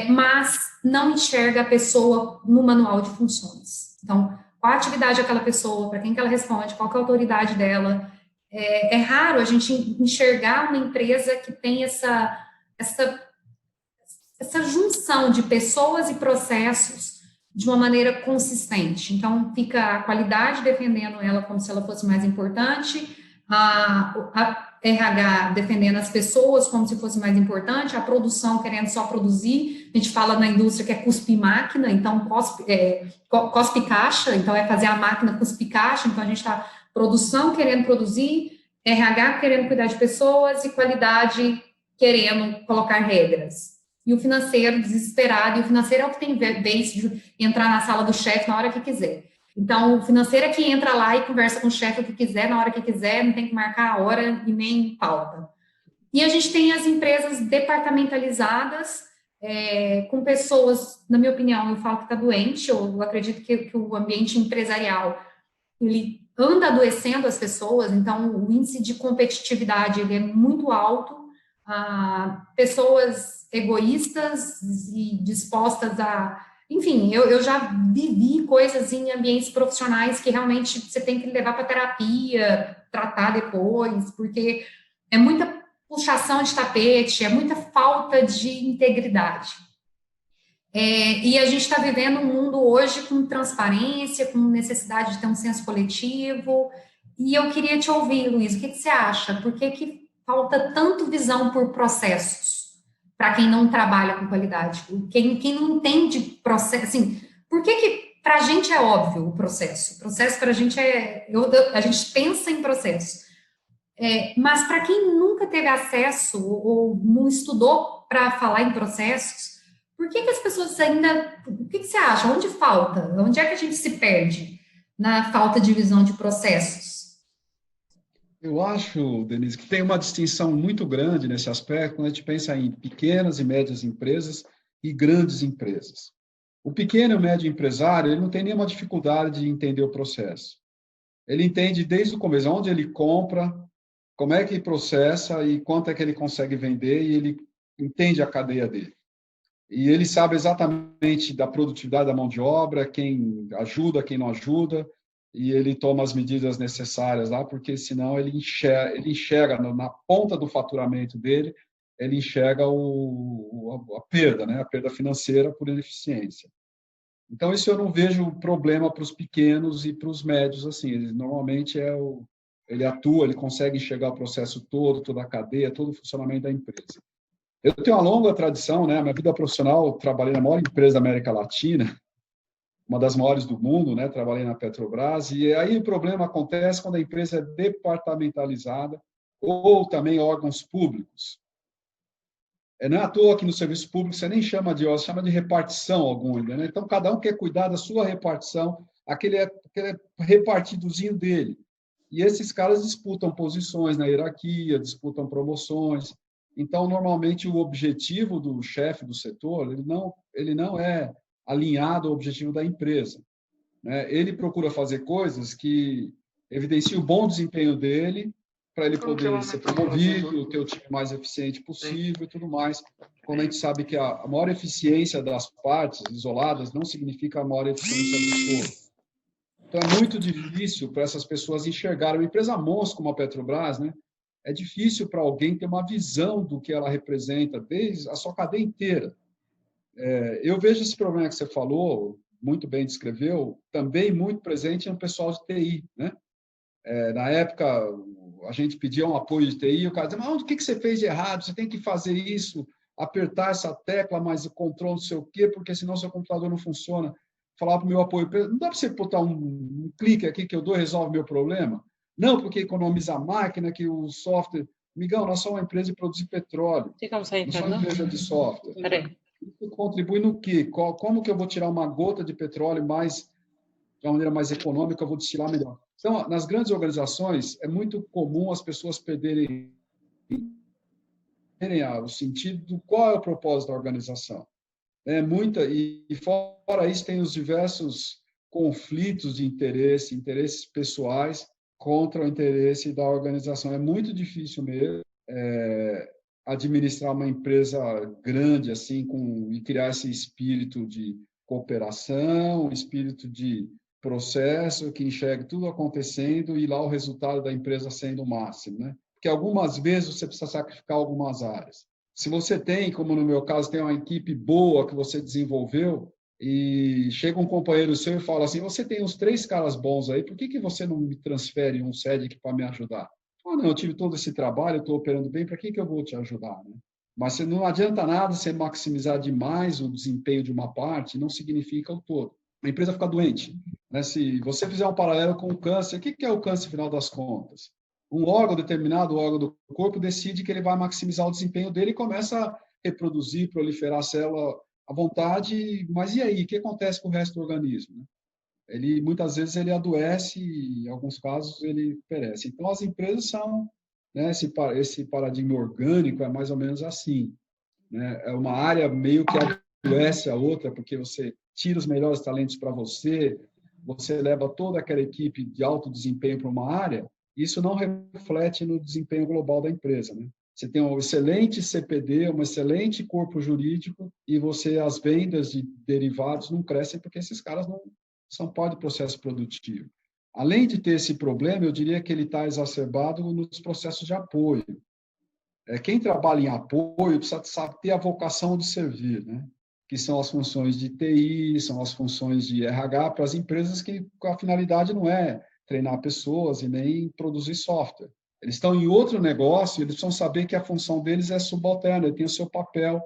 mas não enxerga a pessoa no manual de funções. Então, qual a atividade daquela pessoa, para quem que ela responde, qual que é a autoridade dela. É raro a gente enxergar uma empresa que tem essa junção de pessoas e processos de uma maneira consistente. Então, fica a qualidade defendendo ela como se ela fosse mais importante, a RH defendendo as pessoas como se fosse mais importante, a produção querendo só produzir. A gente fala na indústria que é cuspir máquina, então cospe caixa, então é fazer a máquina cuspir caixa, então a gente está produção querendo produzir, RH querendo cuidar de pessoas e qualidade querendo colocar regras. E o financeiro desesperado, e o financeiro é o que tem vez de entrar na sala do chefe na hora que quiser. Então, o financeiro é que entra lá e conversa com o chefe o que quiser, na hora que quiser, não tem que marcar a hora e nem pauta. E a gente tem as empresas departamentalizadas, com pessoas, na minha opinião, eu falo que está doente, eu acredito que o ambiente empresarial, ele anda adoecendo as pessoas, então o índice de competitividade ele é muito alto, pessoas egoístas e dispostas a... Enfim, eu já vivi coisas em ambientes profissionais que realmente você tem que levar para terapia, tratar depois, porque é muita puxação de tapete, é muita falta de integridade. E a gente está vivendo um mundo hoje com transparência, com necessidade de ter um senso coletivo. E eu queria te ouvir, Luiz, o que você acha? Por que falta tanto visão por processos para quem não trabalha com qualidade? Quem não entende processo, assim, por que para a gente é óbvio o processo? O processo para a gente a gente pensa em processo. Mas para quem nunca teve acesso ou não estudou para falar em processos, por que as pessoas ainda. O que você acha? Onde falta? Onde é que a gente se perde na falta de visão de processos? Eu acho, Denise, que tem uma distinção muito grande nesse aspecto quando a gente pensa em pequenas e médias empresas e grandes empresas. O pequeno e o médio empresário, ele não tem nenhuma dificuldade de entender o processo. Ele entende desde o começo, onde ele compra, como é que processa e quanto é que ele consegue vender, e ele entende a cadeia dele. E ele sabe exatamente da produtividade da mão de obra, quem ajuda, quem não ajuda, e ele toma as medidas necessárias lá, porque senão ele enxerga na ponta do faturamento dele, ele enxerga a perda, né? A perda financeira por ineficiência. Então, isso eu não vejo problema para os pequenos e para os médios, assim, ele normalmente ele atua, ele consegue enxergar o processo todo, toda a cadeia, todo o funcionamento da empresa. Eu tenho uma longa tradição, né? Minha vida profissional, eu trabalhei na maior empresa da América Latina, uma das maiores do mundo, né? Trabalhei na Petrobras, e aí o problema acontece quando a empresa é departamentalizada ou também órgãos públicos. Não é à toa que no serviço público você nem chama de órgão, chama de repartição algum, né? Então, cada um quer cuidar da sua repartição, aquele repartidozinho dele. E esses caras disputam posições na hierarquia, disputam promoções. Então, normalmente, o objetivo do chefe do setor, ele não é alinhado ao objetivo da empresa, né? Ele procura fazer coisas que evidenciam o bom desempenho dele, para ele poder ser promovido, ter o time mais eficiente possível e tudo mais. Quando a gente sabe que a maior eficiência das partes isoladas não significa a maior eficiência do todo. Então, é muito difícil para essas pessoas enxergarem. Uma empresa monstro como a Petrobras, né? É difícil para alguém ter uma visão do que ela representa, desde a sua cadeia inteira. Eu vejo esse problema que você falou, muito bem descreveu, também muito presente no pessoal de TI, né? Na época, a gente pedia um apoio de TI, o cara dizia, mas o que você fez de errado? Você tem que fazer isso, apertar essa tecla, mas o controle não sei o quê, porque senão seu computador não funciona. Falar para o meu apoio, não dá para você botar um clique aqui que eu dou e resolve meu problema? Não, porque economiza a máquina, que o software... Migão, nós somos uma empresa de produzir petróleo, não somos uma empresa de software. Isso contribui no quê? Como que eu vou tirar uma gota de petróleo de uma maneira mais econômica, eu vou destilar melhor? Então, nas grandes organizações, é muito comum as pessoas perderem o sentido do qual é o propósito da organização. E fora isso, tem os diversos conflitos de interesse, interesses pessoais contra o interesse da organização. É muito difícil mesmo administrar uma empresa grande assim e criar esse espírito de cooperação, espírito de processo que enxergue tudo acontecendo e lá o resultado da empresa sendo o máximo, né? Porque algumas vezes você precisa sacrificar algumas áreas. Se você tem, como no meu caso, tem uma equipe boa que você desenvolveu e chega um companheiro seu e fala assim, você tem uns 3 caras bons aí, por que você não me transfere um SEDIC para me ajudar? Não, eu tive todo esse trabalho, eu estou operando bem, para que eu vou te ajudar, né? Mas não adianta nada você maximizar demais o desempenho de uma parte, não significa o todo. A empresa fica doente, né? Se você fizer um paralelo com o câncer, o que é o câncer, afinal das contas? Um órgão, determinado órgão do corpo, decide que ele vai maximizar o desempenho dele e começa a reproduzir, proliferar a célula à vontade, mas e aí? O que acontece com o resto do organismo, né? Muitas vezes ele adoece e, em alguns casos, ele perece. Então, as empresas são, né, esse paradigma orgânico é mais ou menos assim, né? É uma área meio que adoece a outra, porque você tira os melhores talentos para você, você leva toda aquela equipe de alto desempenho para uma área, isso não reflete no desempenho global da empresa, né? Você tem um excelente CPD, um excelente corpo jurídico e as vendas de derivados não crescem porque esses caras não são parte do processo produtivo. Além de ter esse problema, eu diria que ele está exacerbado nos processos de apoio. Quem trabalha em apoio precisa ter a vocação de servir, né? que são as funções de TI, são as funções de RH para as empresas que a finalidade não é treinar pessoas e nem produzir software. Eles estão em outro negócio, eles precisam saber que a função deles é subalterna, ele tem o seu papel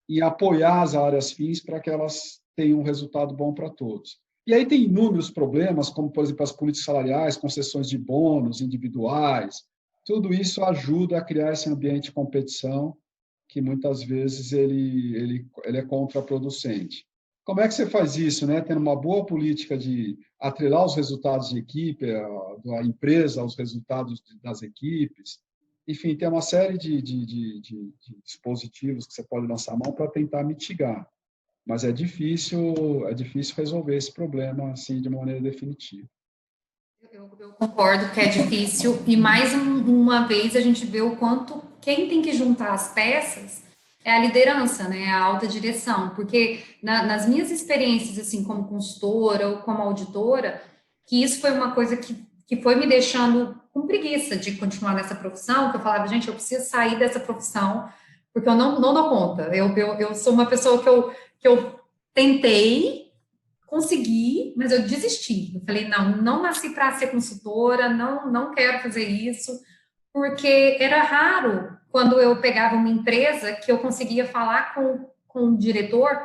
em apoiar as áreas fins para que elas tenham um resultado bom para todos. E aí tem inúmeros problemas, como, por exemplo, as políticas salariais, concessões de bônus individuais, tudo isso ajuda a criar esse ambiente de competição que muitas vezes ele é contraproducente. Como é que você faz isso, né? Tendo uma boa política de atrelar os resultados de equipe, da empresa aos resultados das equipes. Enfim, tem uma série de dispositivos que você pode lançar a mão para tentar mitigar. Mas é difícil resolver esse problema assim de maneira definitiva. Eu concordo que é difícil, e mais uma vez a gente vê o quanto quem tem que juntar as peças é a liderança, né, a alta direção, porque nas minhas experiências, assim, como consultora ou como auditora, que isso foi uma coisa que foi me deixando com preguiça de continuar nessa profissão, que eu falava, gente, eu preciso sair dessa profissão, porque eu não dou conta, eu sou uma pessoa que eu tentei, consegui, mas eu desisti. Eu falei, não nasci para ser consultora, não quero fazer isso, porque era raro quando eu pegava uma empresa que eu conseguia falar com o diretor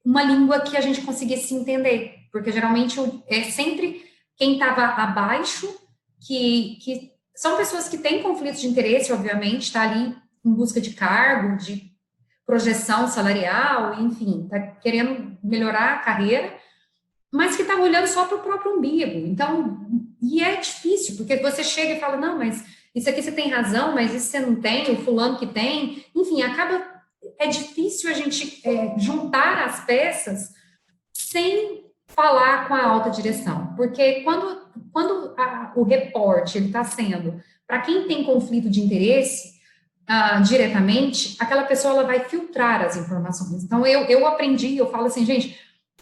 uma língua que a gente conseguisse entender, porque geralmente é sempre quem estava abaixo, que são pessoas que têm conflitos de interesse, obviamente, está ali em busca de cargo, de projeção salarial, enfim, está querendo melhorar a carreira, mas que está olhando só para o próprio umbigo. Então, e é difícil, porque você chega e fala, não, mas isso aqui você tem razão, mas isso você não tem, o fulano que tem, enfim, é difícil a gente juntar as peças sem falar com a alta direção, porque quando o reporte ele está sendo para quem tem conflito de interesse, diretamente, aquela pessoa ela vai filtrar as informações. Então, eu aprendi, eu falo assim, gente,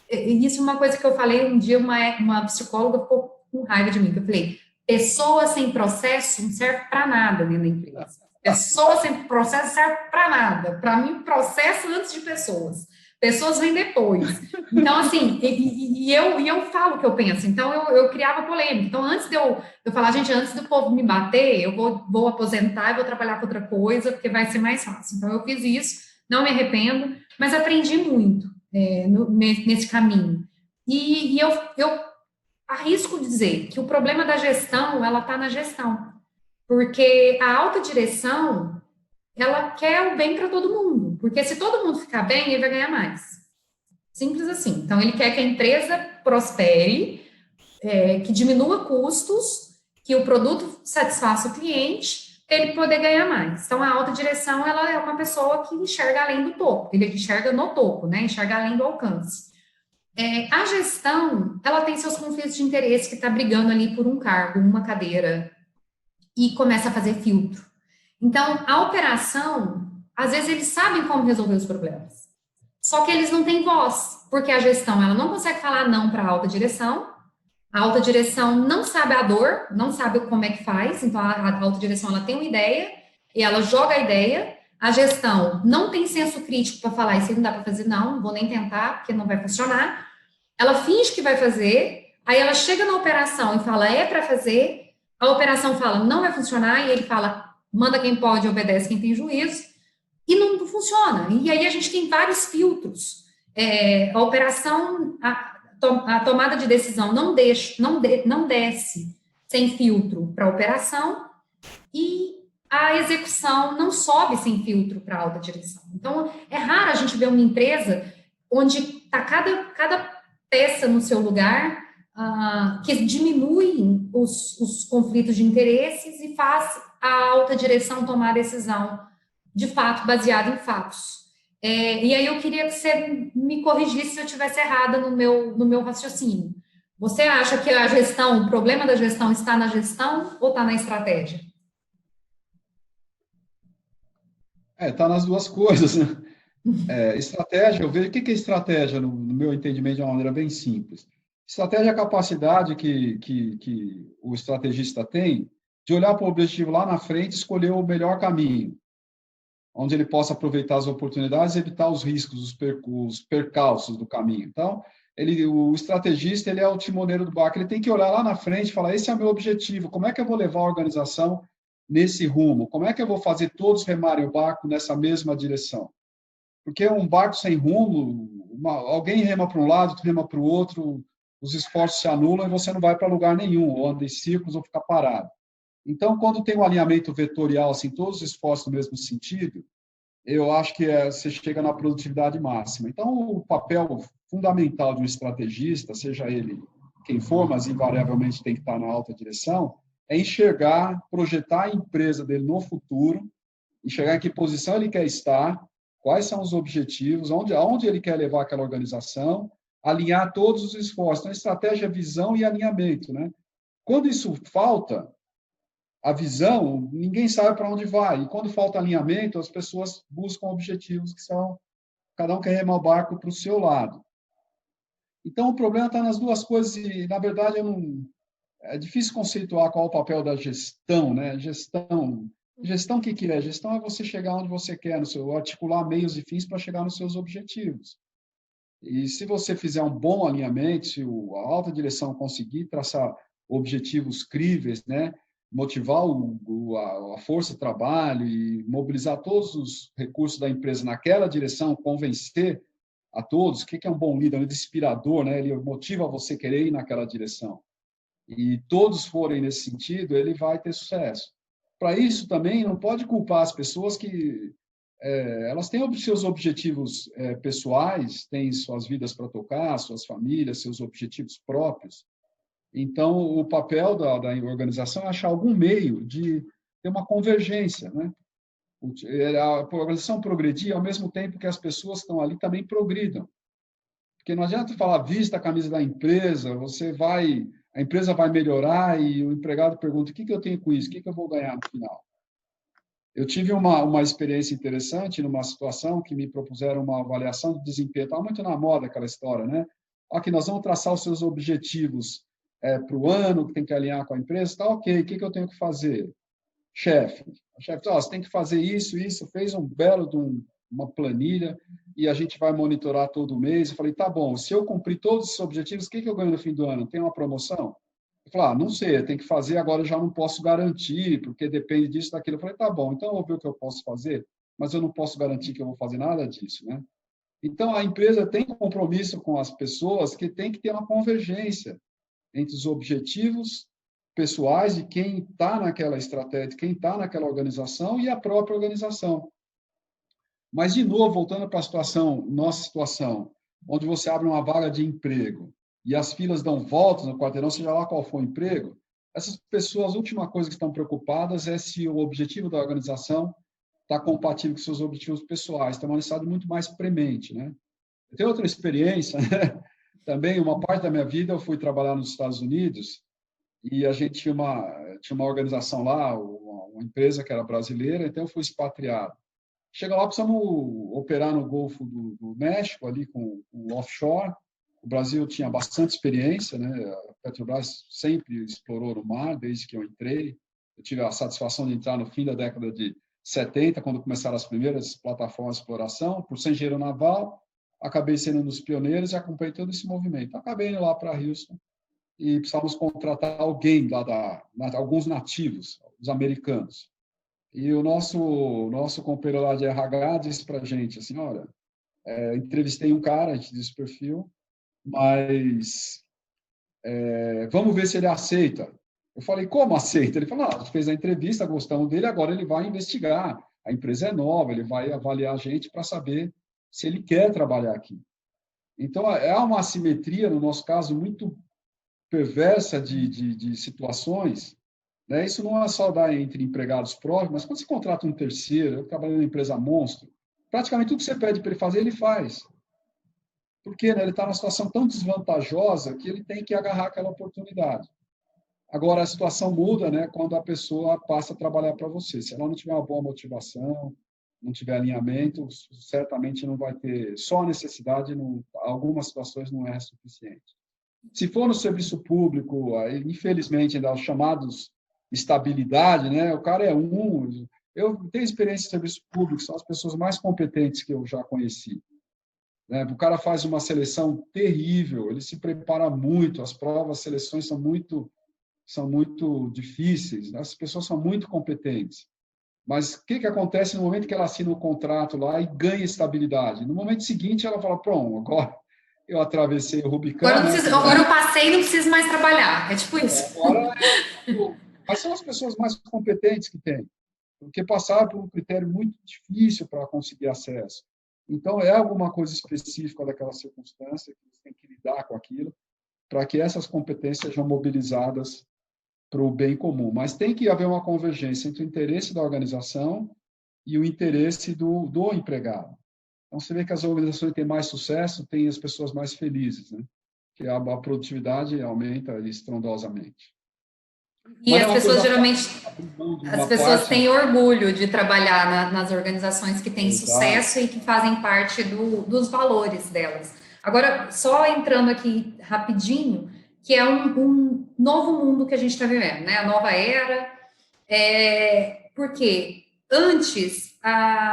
isso é uma coisa que eu falei um dia, uma psicóloga ficou com raiva de mim, que eu falei, pessoa sem processo não serve para nada dentro da empresa. Pessoa sem processo serve para nada. Para mim, processo antes de pessoas. Pessoas vêm depois. Então, assim, eu falo o que eu penso. Então, eu criava polêmica. Então, antes de eu falar, gente, antes do povo me bater, eu vou aposentar e vou trabalhar com outra coisa, porque vai ser mais fácil. Então, eu fiz isso, não me arrependo, mas aprendi muito nesse caminho. E eu arrisco dizer que o problema da gestão, ela está na gestão. Porque a alta direção, ela quer o bem para todo mundo. Porque se todo mundo ficar bem, ele vai ganhar mais. Simples assim. Então, ele quer que a empresa prospere, que diminua custos, que o produto satisfaça o cliente, para ele poder ganhar mais. Então, a alta direção, ela é uma pessoa que enxerga além do topo. Ele enxerga no topo, né? Enxerga além do alcance. A gestão, ela tem seus conflitos de interesse, que está brigando ali por um cargo, uma cadeira, e começa a fazer filtro. Então, a operação, às vezes eles sabem como resolver os problemas, só que eles não têm voz, porque a gestão, ela não consegue falar não para a alta direção não sabe a dor, não sabe como é que faz, então a alta direção, ela tem uma ideia, e ela joga a ideia, a gestão não tem senso crítico para falar, isso aí não dá para fazer, não vou nem tentar, porque não vai funcionar, ela finge que vai fazer, aí ela chega na operação e fala, é para fazer, a operação fala, não vai funcionar, e ele fala, manda quem pode, obedece quem tem juízo, e não funciona. E aí a gente tem vários filtros. A operação, a tomada de decisão não desce sem filtro para a operação, e a execução não sobe sem filtro para a alta direção. Então, é raro a gente ver uma empresa onde está cada peça no seu lugar, que diminui os conflitos de interesses e faz a alta direção tomar a decisão, de fato, baseada em fatos. E aí eu queria que você me corrigisse se eu estivesse errada no meu raciocínio. Você acha que a gestão, o problema da gestão está na gestão ou está na estratégia? Está nas duas coisas, né? Estratégia, eu vejo o que é estratégia, no meu entendimento, de uma maneira bem simples. Estratégia é a capacidade que o estrategista tem de olhar para o objetivo lá na frente e escolher o melhor caminho. onde ele possa aproveitar as oportunidades e evitar os riscos, os percalços do caminho. Então, o estrategista, ele é o timoneiro do barco, ele tem que olhar lá na frente e falar, esse é o meu objetivo, como é que eu vou levar a organização nesse rumo? Como é que eu vou fazer todos remarem o barco nessa mesma direção? Porque um barco sem rumo, alguém rema para um lado, outro rema para o outro, os esforços se anulam e você não vai para lugar nenhum, ou anda em círculos ou fica parado. Então, quando tem um alinhamento vetorial, assim, todos os esforços no mesmo sentido, eu acho que você chega na produtividade máxima. Então, o papel fundamental de um estrategista, seja ele quem for, mas invariavelmente tem que estar na alta direção, é enxergar, projetar a empresa dele no futuro, enxergar em que posição ele quer estar, quais são os objetivos, aonde ele quer levar aquela organização, alinhar todos os esforços. Então, estratégia, visão e alinhamento, né? Quando isso falta, a visão, ninguém sabe para onde vai. E quando falta alinhamento, as pessoas buscam objetivos que são, cada um quer remar o barco para o seu lado. Então, o problema está nas duas coisas e, na verdade, é difícil conceituar qual é o papel da gestão, né? Gestão, o que é? Gestão é você chegar onde você quer, articular meios e fins para chegar nos seus objetivos. E se você fizer um bom alinhamento, se a alta direção conseguir traçar objetivos críveis, né? Motivar a força de trabalho e mobilizar todos os recursos da empresa naquela direção, convencer a todos, o que é um bom líder, um líder inspirador, né? Ele motiva você a querer ir naquela direção. E todos forem nesse sentido, ele vai ter sucesso. Para isso também, não pode culpar as pessoas que elas têm seus objetivos pessoais, têm suas vidas para tocar, suas famílias, seus objetivos próprios. Então, o papel da organização é achar algum meio de ter uma convergência, né? A organização progredir ao mesmo tempo que as pessoas que estão ali também progridam. Porque não adianta falar, vista a camisa da empresa, a empresa vai melhorar e o empregado pergunta, o que eu tenho com isso? O que eu vou ganhar no final? Eu tive uma experiência interessante numa situação que me propuseram uma avaliação de desempenho. Estava muito na moda aquela história, né? Aqui nós vamos traçar os seus objetivos para o ano, que tem que alinhar com a empresa, está ok, o que eu tenho que fazer? Chefe, você tem que fazer isso, fez um belo de uma planilha e a gente vai monitorar todo mês. Eu falei, tá bom, se eu cumprir todos esses objetivos, o que eu ganho no fim do ano? Tem uma promoção? Eu falei, não sei, tem que fazer, agora eu já não posso garantir, porque depende disso, daquilo. Eu falei, tá bom, então eu vou ver o que eu posso fazer, mas eu não posso garantir que eu vou fazer nada disso, né? Então, a empresa tem compromisso com as pessoas que tem que ter uma convergência entre os objetivos pessoais de quem está naquela estratégia, quem está naquela organização e a própria organização. Mas, de novo, voltando para nossa situação, onde você abre uma vaga de emprego e as filas dão voltas no quarteirão, seja lá qual for o emprego, essas pessoas, a última coisa que estão preocupadas é se o objetivo da organização está compatível com seus objetivos pessoais. Tem uma necessidade muito mais premente, né? Eu tenho outra experiência, né? Também, uma parte da minha vida, eu fui trabalhar nos Estados Unidos e a gente tinha uma organização lá, uma empresa que era brasileira, então eu fui expatriado. Chega lá, precisamos operar no Golfo do México, ali com o offshore. O Brasil tinha bastante experiência, né? A Petrobras sempre explorou no mar, desde que eu entrei. Eu tive a satisfação de entrar no fim da década de 70, quando começaram as primeiras plataformas de exploração. Por ser engenheiro naval, acabei sendo um dos pioneiros e acompanhei todo esse movimento. Acabei indo lá para Houston e precisávamos contratar alguém lá, alguns nativos, os americanos. E o nosso companheiro lá de RH disse para a gente, assim, olha, entrevistei um cara, a gente disse o perfil, mas vamos ver se ele aceita. Eu falei, como aceita? Ele falou, a gente fez a entrevista, gostamos dele, agora ele vai investigar. A empresa é nova, ele vai avaliar a gente para saber se ele quer trabalhar aqui. Então, é uma assimetria, no nosso caso, muito perversa de situações, né? Isso não é só dar entre empregados próprios, mas quando você contrata um terceiro, eu trabalho numa empresa monstro, praticamente tudo que você pede para ele fazer, ele faz. Porque, né, ele está numa situação tão desvantajosa que ele tem que agarrar aquela oportunidade. Agora, a situação muda, né, quando a pessoa passa a trabalhar para você. Se ela não tiver uma boa motivação, não tiver alinhamento, certamente não vai ter só necessidade, algumas situações não é suficiente. Se for no serviço público, infelizmente, ainda os chamados estabilidade, né? O cara é Eu tenho experiência em serviço público, são as pessoas mais competentes que eu já conheci, né? O cara faz uma seleção terrível, ele se prepara muito, as provas, as seleções são muito difíceis, né? As pessoas são muito competentes. Mas o que acontece no momento que ela assina o contrato lá e ganha estabilidade? No momento seguinte, ela fala, pronto, agora eu atravessei o Rubicão, né? Agora eu passei e não preciso mais trabalhar. É tipo isso. Agora mas são as pessoas mais competentes que tem, porque passaram por um critério muito difícil para conseguir acesso. Então, é alguma coisa específica daquela circunstância que eles têm que lidar com aquilo, para que essas competências sejam mobilizadas para o bem comum. Mas tem que haver uma convergência entre o interesse da organização e o interesse do empregado. Então, você vê que as organizações que têm mais sucesso têm as pessoas mais felizes, né? Que a produtividade aumenta estrondosamente. E Mas é as uma pessoas coisa geralmente, abrir mão de as uma pessoas parte. têm orgulho de trabalhar nas organizações que têm Exato. sucesso e que fazem parte dos valores delas. Agora, só entrando aqui rapidinho, que é um novo mundo que a gente está vivendo, né? A nova era. Porque antes,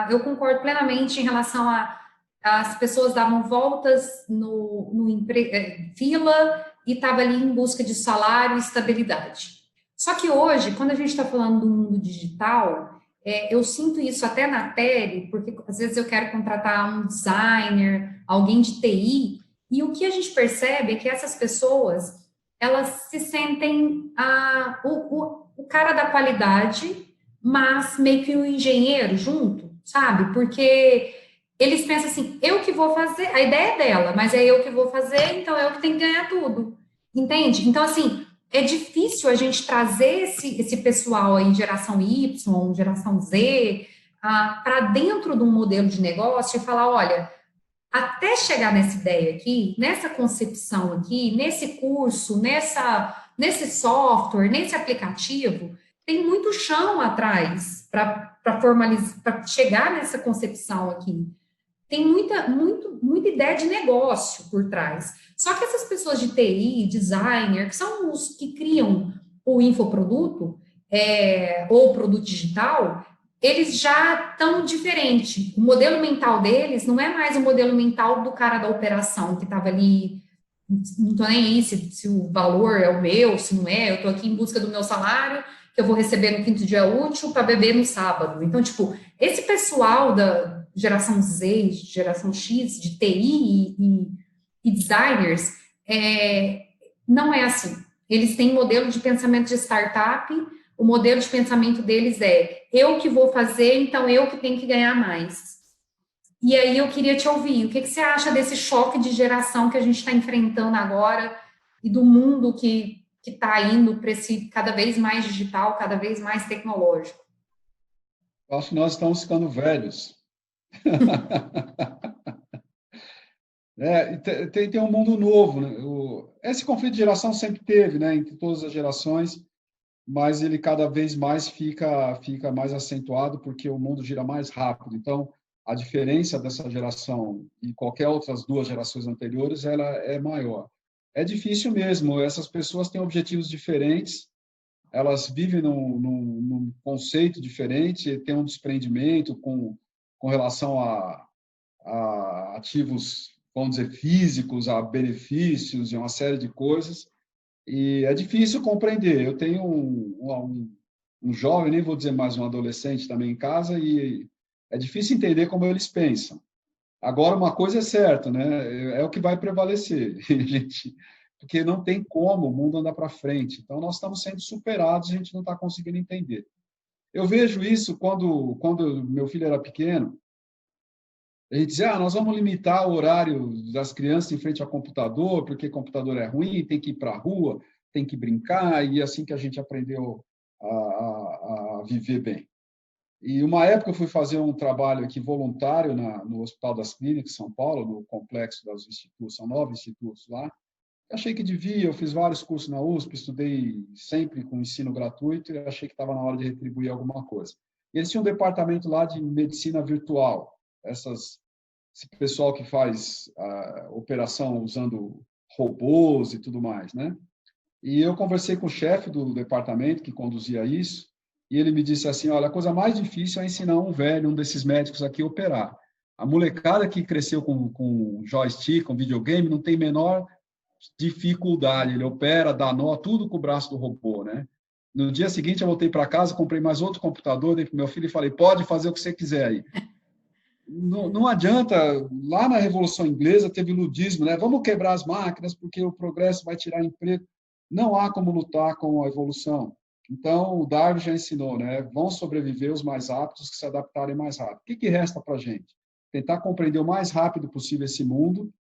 eu concordo plenamente em relação a as pessoas davam voltas no fila e estava ali em busca de salário e estabilidade. Só que hoje, quando a gente está falando do mundo digital, eu sinto isso até na pele, porque às vezes eu quero contratar um designer, alguém de TI, e o que a gente percebe é que essas pessoas, elas se sentem o cara da qualidade, mas meio que o engenheiro junto, sabe? Porque eles pensam assim, eu que vou fazer, a ideia é dela, mas é eu que vou fazer, então eu que tenho que ganhar tudo. Entende? Então, assim, é difícil a gente trazer esse pessoal aí, geração Y, geração Z, para dentro de um modelo de negócio e falar, olha, até chegar nessa ideia aqui, nessa concepção aqui, nesse curso, nesse software, nesse aplicativo, tem muito chão atrás para formalizar, para chegar nessa concepção aqui. Tem muita ideia de negócio por trás. Só que essas pessoas de TI, designer, que são os que criam o infoproduto, ou produto digital, eles já estão diferente. O modelo mental deles não é mais o modelo mental do cara da operação que estava ali, não estou nem aí se o valor é o meu, se não é, eu estou aqui em busca do meu salário, que eu vou receber no quinto dia útil para beber no sábado. Então, tipo, esse pessoal da geração Z, geração X, de TI e designers, não é assim. Eles têm modelo de pensamento de startup, o modelo de pensamento deles é eu que vou fazer, então eu que tenho que ganhar mais. E aí eu queria te ouvir, o que você acha desse choque de geração que a gente está enfrentando agora e do mundo que está indo para esse cada vez mais digital, cada vez mais tecnológico? Acho que nós estamos ficando velhos. Tem um mundo novo, né? Esse conflito de geração sempre teve, né, entre todas as gerações, mas ele cada vez mais fica mais acentuado porque o mundo gira mais rápido. Então, a diferença dessa geração e qualquer outras duas gerações anteriores, ela é maior. É difícil mesmo, essas pessoas têm objetivos diferentes, elas vivem num conceito diferente, têm um desprendimento com relação a ativos, vamos dizer, físicos, a benefícios e uma série de coisas, e é difícil compreender. Eu tenho um jovem, nem vou dizer mais um adolescente também em casa, e é difícil entender como eles pensam. Agora, uma coisa é certa, né? É o que vai prevalecer, gente, porque não tem como o mundo andar para frente. Então, nós estamos sendo superados, a gente não está conseguindo entender. Eu vejo isso quando meu filho era pequeno, a gente dizia, nós vamos limitar o horário das crianças em frente ao computador, porque computador é ruim, tem que ir para a rua, tem que brincar, e assim que a gente aprendeu a viver bem. E uma época eu fui fazer um trabalho aqui voluntário no Hospital das Clínicas, São Paulo, no complexo dos institutos, são 9 institutos lá. Achei que devia, eu fiz vários cursos na USP, estudei sempre com ensino gratuito e achei que estava na hora de retribuir alguma coisa. E eles tinham um departamento lá de medicina virtual, esse pessoal que faz a operação usando robôs e tudo mais, né? E eu conversei com o chefe do departamento que conduzia isso, e ele me disse assim, olha, a coisa mais difícil é ensinar um velho, um desses médicos aqui, a operar. A molecada que cresceu com joystick, com videogame, não tem menor dificuldade. Ele opera, dá nó, tudo com o braço do robô, né? No dia seguinte, eu voltei para casa, comprei mais outro computador, dei para meu filho e falei, pode fazer o que você quiser aí. Não adianta, lá na Revolução Inglesa teve ludismo, né? Vamos quebrar as máquinas porque o progresso vai tirar emprego. Não há como lutar com a evolução. Então, o Darwin já ensinou, né? Vão sobreviver os mais aptos que se adaptarem mais rápido. O que resta para a gente? Tentar compreender o mais rápido possível esse mundo,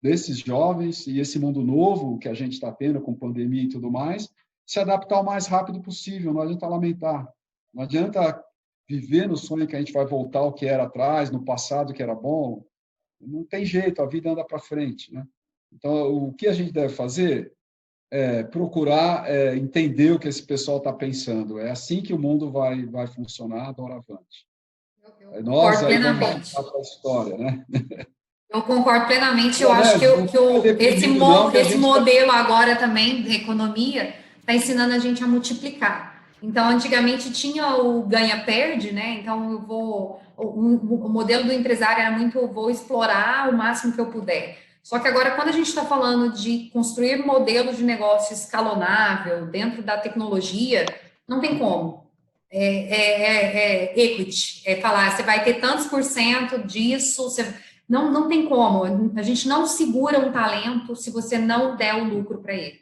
desses jovens, e esse mundo novo que a gente está tendo com pandemia e tudo mais, se adaptar o mais rápido possível, não adianta lamentar. Não adianta viver no sonho que a gente vai voltar ao que era atrás, no passado que era bom. Não tem jeito, a vida anda para frente, né? Então, o que a gente deve fazer é procurar entender o que esse pessoal está pensando. É assim que o mundo vai funcionar, doravante. Eu Nós concordo aí vamos plenamente. passar para a história, né? Eu concordo plenamente. Eu acho Bonésio, não fica deprimido não, que a esse gente está... modelo agora também de economia está ensinando a gente a multiplicar. Então, antigamente tinha o ganha-perde, né? Então, o modelo do empresário era muito, vou explorar o máximo que eu puder. Só que agora, quando a gente está falando de construir modelos de negócio escalonável dentro da tecnologia, não tem como. É equity, é falar, você vai ter tantos por cento disso, não tem como. A gente não segura um talento se você não der o lucro para ele.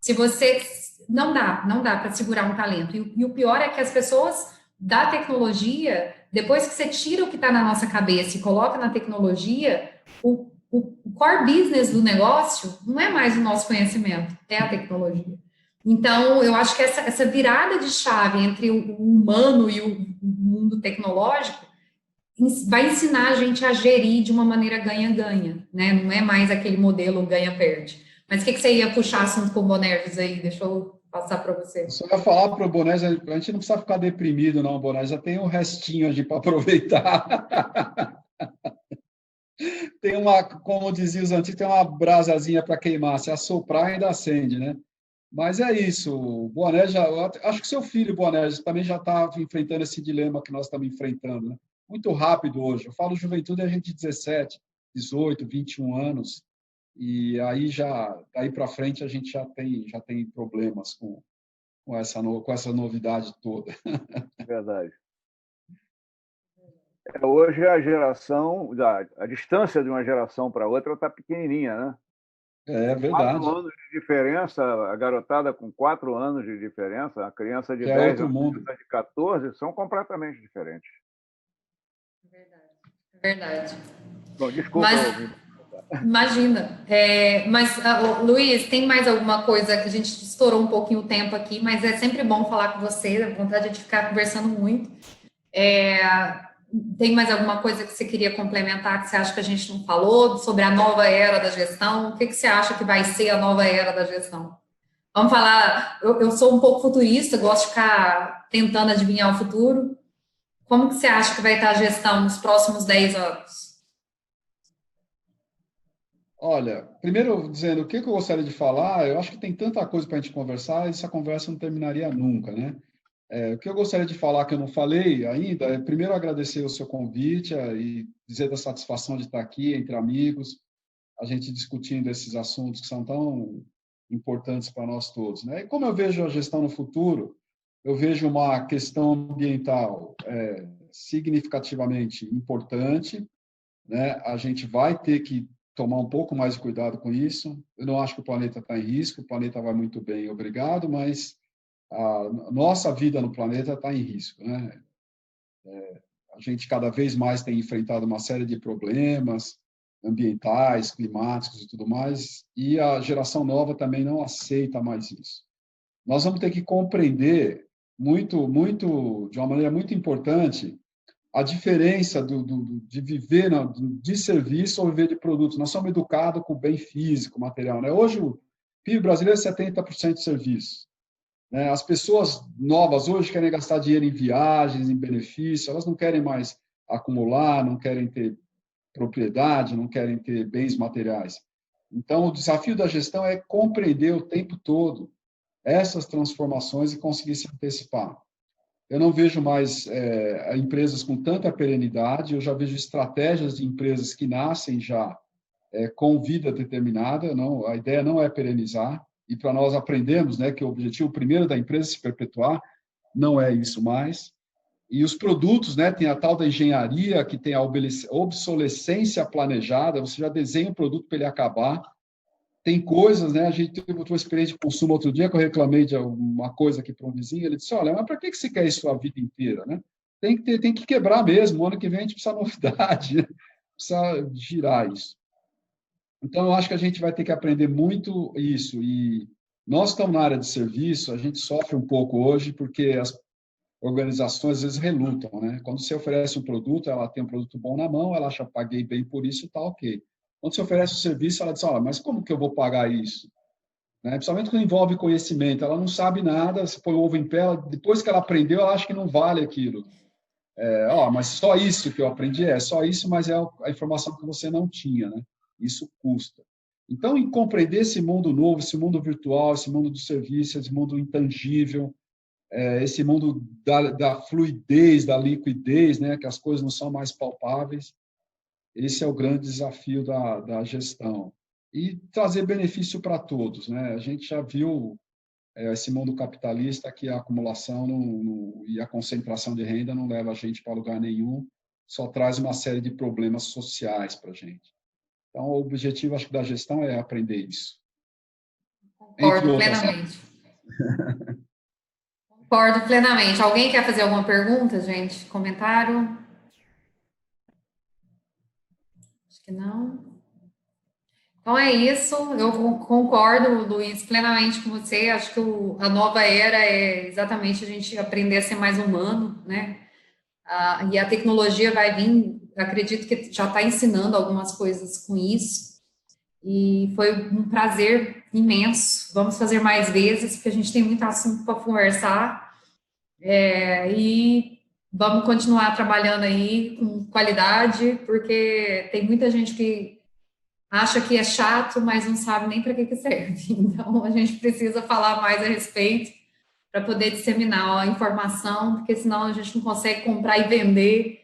Se você não dá para segurar um talento. E o pior é que as pessoas da tecnologia, depois que você tira o que está na nossa cabeça e coloca na tecnologia, o core business do negócio não é mais o nosso conhecimento, é a tecnologia. Então, eu acho que essa virada de chave entre o humano e o mundo tecnológico vai ensinar a gente a gerir de uma maneira ganha-ganha, né? Não é mais aquele modelo ganha-perde. Mas o que você ia puxar assunto com o Bonerves aí? Deixa eu passar para você. Só ia falar para o Bonés, a gente não precisa ficar deprimido, não, Bonés, já tem um restinho ali para aproveitar. Tem uma, como diziam os antigos, tem uma brasazinha para queimar, se assoprar ainda acende, né? Mas é isso, o Bonés já, acho que seu filho, Bonés, também já está enfrentando esse dilema que nós estamos enfrentando, né? Muito rápido hoje. Eu falo juventude, a gente de 17, 18, 21 anos, e aí já, daí para frente, a gente já tem problemas com essa novidade toda. Verdade. Hoje a geração, a distância de uma geração para outra está pequenininha, né? É verdade. 4 anos de diferença, a garotada com 4 anos de diferença, a criança de Já 10 outro a mundo. criança de 14, são completamente diferentes. Verdade. Bom, desculpa. Imagina. Luiz, tem mais alguma coisa que a gente estourou um pouquinho o tempo aqui, mas é sempre bom falar com você, dá vontade de ficar conversando muito. Tem mais alguma coisa que você queria complementar que você acha que a gente não falou sobre a nova era da gestão? O que você acha que vai ser a nova era da gestão? Vamos falar, eu sou um pouco futurista, gosto de ficar tentando adivinhar o futuro. Como que você acha que vai estar a gestão nos próximos 10 anos? Olha, primeiro dizendo o que eu gostaria de falar, eu acho que tem tanta coisa para a gente conversar, essa conversa não terminaria nunca, né? O que eu gostaria de falar que eu não falei ainda é, primeiro, agradecer o seu convite e dizer da satisfação de estar aqui entre amigos, a gente discutindo esses assuntos que são tão importantes para nós todos, né? E como eu vejo a gestão no futuro, eu vejo uma questão ambiental significativamente importante, né? A gente vai ter que tomar um pouco mais de cuidado com isso. Eu não acho que o planeta está em risco, o planeta vai muito bem, obrigado, mas a nossa vida no planeta está em risco, né? A gente cada vez mais tem enfrentado uma série de problemas ambientais, climáticos e tudo mais, e a geração nova também não aceita mais isso. Nós vamos ter que compreender de uma maneira muito importante, a diferença de viver de serviço ou viver de produtos. Nós somos educados com o bem físico, material, né? Hoje o PIB brasileiro é 70% de serviço. As pessoas novas hoje querem gastar dinheiro em viagens, em benefícios, elas não querem mais acumular, não querem ter propriedade, não querem ter bens materiais. Então, o desafio da gestão é compreender o tempo todo essas transformações e conseguir se antecipar. Eu não vejo mais empresas com tanta perenidade, eu já vejo estratégias de empresas que nascem já com vida determinada, não, a ideia não é perenizar, e para nós aprendermos, né, que o objetivo primeiro da empresa é se perpetuar, não é isso mais. E os produtos, né, tem a tal da engenharia, que tem a obsolescência planejada, você já desenha o produto para ele acabar. Tem coisas, né, a gente teve uma experiência de consumo outro dia, que eu reclamei de uma coisa aqui para um vizinho, ele disse, olha, mas para que você quer isso a vida inteira, né? Tem que quebrar mesmo, o ano que vem a gente precisa de novidade, né? Precisa girar isso. Então, eu acho que a gente vai ter que aprender muito isso. E nós estamos na área de serviço, a gente sofre um pouco hoje, porque as organizações às vezes relutam, né? Quando você oferece um produto, ela tem um produto bom na mão, ela acha, paguei bem por isso, está ok. Quando você oferece o serviço, ela diz, olha, mas como que eu vou pagar isso? Né? Principalmente quando envolve conhecimento, ela não sabe nada, você põe o ovo em pé, depois que ela aprendeu, ela acha que não vale aquilo. Mas só isso que eu aprendi? Só isso, mas é a informação que você não tinha, né? Isso custa. Então, em compreender esse mundo novo, esse mundo virtual, esse mundo do serviço, esse mundo intangível, esse mundo da fluidez, da liquidez, né? Que as coisas não são mais palpáveis, esse é o grande desafio da gestão. E trazer benefício para todos, né? A gente já viu esse mundo capitalista que a acumulação e a concentração de renda não leva a gente para lugar nenhum, só traz uma série de problemas sociais para a gente. Então, o objetivo, acho que, da gestão é aprender isso. Concordo plenamente. Concordo plenamente. Alguém quer fazer alguma pergunta, gente? Comentário? Acho que não. Então é isso, eu concordo, Luiz, plenamente com você. Acho que a nova era é exatamente a gente aprender a ser mais humano, né? E a tecnologia vai vir, acredito que já está ensinando algumas coisas com isso. E foi um prazer imenso. Vamos fazer mais vezes, porque a gente tem muito assunto para conversar. E vamos continuar trabalhando aí com qualidade, porque tem muita gente que acha que é chato, mas não sabe nem para que serve. Então, a gente precisa falar mais a respeito para poder disseminar a informação, porque senão a gente não consegue comprar e vender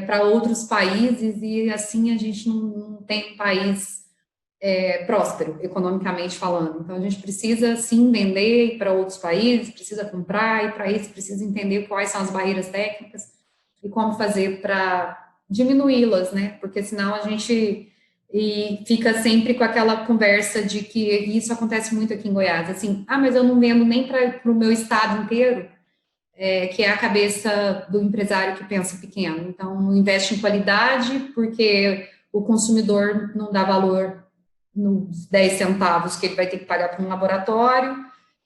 para outros países e assim a gente não tem um país próspero, economicamente falando. Então, a gente precisa, sim, vender para outros países, precisa comprar, e para isso precisa entender quais são as barreiras técnicas e como fazer para diminuí-las, né? Porque senão a gente fica sempre com aquela conversa de que isso acontece muito aqui em Goiás, assim, mas eu não vendo nem para o meu estado inteiro, que é a cabeça do empresário que pensa pequeno. Então, investe em qualidade, porque o consumidor não dá valor nos 10 centavos que ele vai ter que pagar para um laboratório,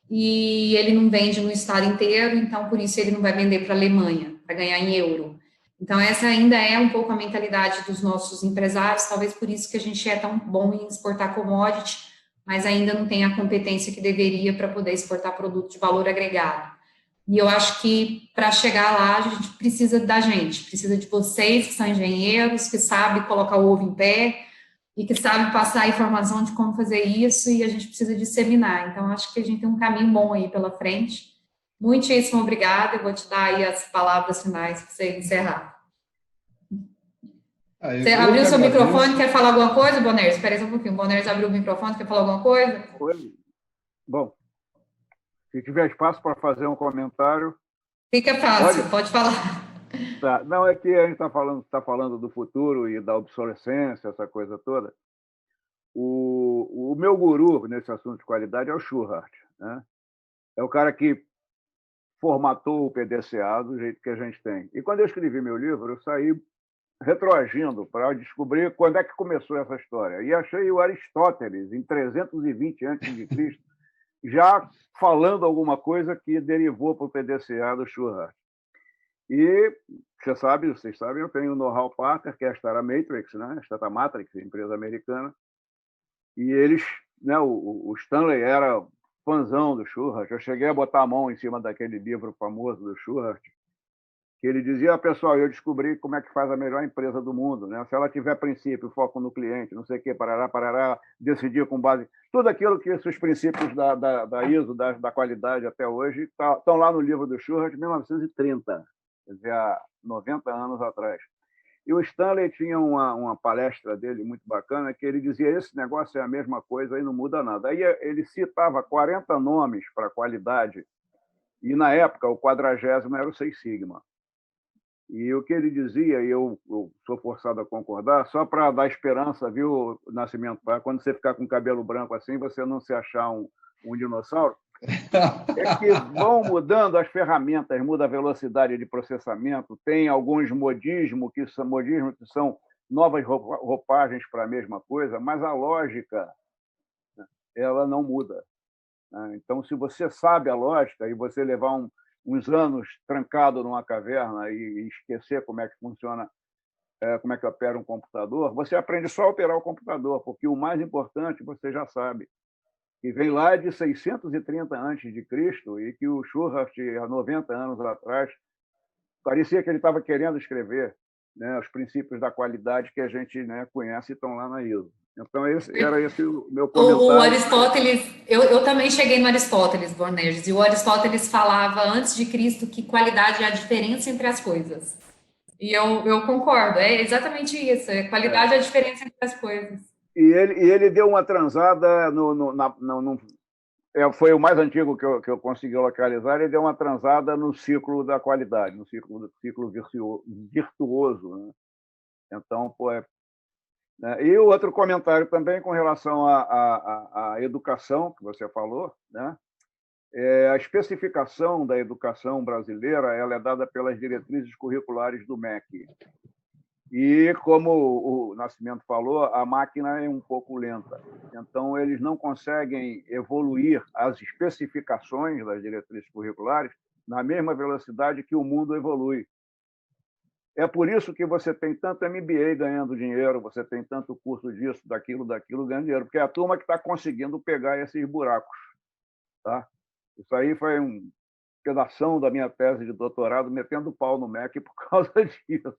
e ele não vende no estado inteiro, então por isso ele não vai vender para a Alemanha, para ganhar em euro. Então essa ainda é um pouco a mentalidade dos nossos empresários, talvez por isso que a gente é tão bom em exportar commodity, mas ainda não tem a competência que deveria para poder exportar produto de valor agregado. E eu acho que para chegar lá a gente precisa da gente, precisa de vocês que são engenheiros, que sabem colocar o ovo em pé, e que sabe passar a informação de como fazer isso, e a gente precisa disseminar. Então, acho que a gente tem um caminho bom aí pela frente. Muitíssimo obrigada, eu vou te dar aí as palavras finais para você encerrar. Você abriu seu microfone, quer falar alguma coisa, Boners? Espera aí só um pouquinho. O Boners abriu o microfone, quer falar alguma coisa? Oi. Bom, se tiver espaço para fazer um comentário... Fica fácil, pode falar. Tá. Não, é que a gente está falando do futuro e da obsolescência, essa coisa toda. O meu guru nesse assunto de qualidade é o Schurhart, né? É o cara que formatou o PDCA do jeito que a gente tem. E quando eu escrevi meu livro, eu saí retroagindo para descobrir quando é que começou essa história. E achei o Aristóteles, em 320 a.C., já falando alguma coisa que derivou para o PDCA do Schurhart. E vocês sabem, eu tenho o Know-how Partner, que é a Stata Matrix, né? A Stata Matrix, empresa americana. E eles, né, o Stanley era fãzão do Schurhart. Eu cheguei a botar a mão em cima daquele livro famoso do Schurhart. que ele dizia, pessoal, eu descobri como é que faz a melhor empresa do mundo, né? Se ela tiver princípio, foco no cliente, não sei o que, parará, decidir com base... Tudo aquilo que esses princípios da ISO, da qualidade até hoje, estão lá no livro do Schurrat, de 1930, quer dizer, há 90 anos atrás. E o Stanley tinha uma palestra dele muito bacana, que ele dizia, esse negócio é a mesma coisa, aí não muda nada. Aí ele citava 40 nomes para qualidade, e na época o 40º era o Six Sigma. E o que ele dizia, e eu sou forçado a concordar, só para dar esperança, viu, Nascimento, para quando você ficar com cabelo branco assim, você não se achar um dinossauro, é que vão mudando as ferramentas, muda a velocidade de processamento, tem alguns modismos que são novas roupagens para a mesma coisa, mas a lógica, ela não muda. Então, se você sabe a lógica e você levar uns anos trancado numa caverna e esquecer como é que funciona, como é que opera um computador, você aprende só a operar o computador, porque o mais importante você já sabe, que vem lá de 630 a.C., e que o Schurrat, há 90 anos atrás, parecia que ele estava querendo escrever, né, os princípios da qualidade que a gente, né, conhece e estão lá na ISO. Então, era esse o meu comentário. O Aristóteles, eu também cheguei no Aristóteles, Bornerges, e o Aristóteles falava, antes de Cristo, que qualidade é a diferença entre as coisas. E eu concordo, é exatamente isso, qualidade é a diferença entre as coisas. E ele deu uma transada foi o mais antigo que eu consegui localizar, ele deu uma transada no ciclo da qualidade, no ciclo virtuoso. Né? Então, pô, né? E o outro comentário também com relação à educação, que você falou, né? A especificação da educação brasileira ela é dada pelas diretrizes curriculares do MEC. E, como o Nascimento falou, a máquina é um pouco lenta. Então, eles não conseguem evoluir as especificações das diretrizes curriculares na mesma velocidade que o mundo evolui. É por isso que você tem tanto MBA ganhando dinheiro, você tem tanto curso disso, daquilo, ganhando dinheiro, porque é a turma que está conseguindo pegar esses buracos. Tá? Isso aí foi um pedação da minha tese de doutorado, metendo pau no MEC por causa disso.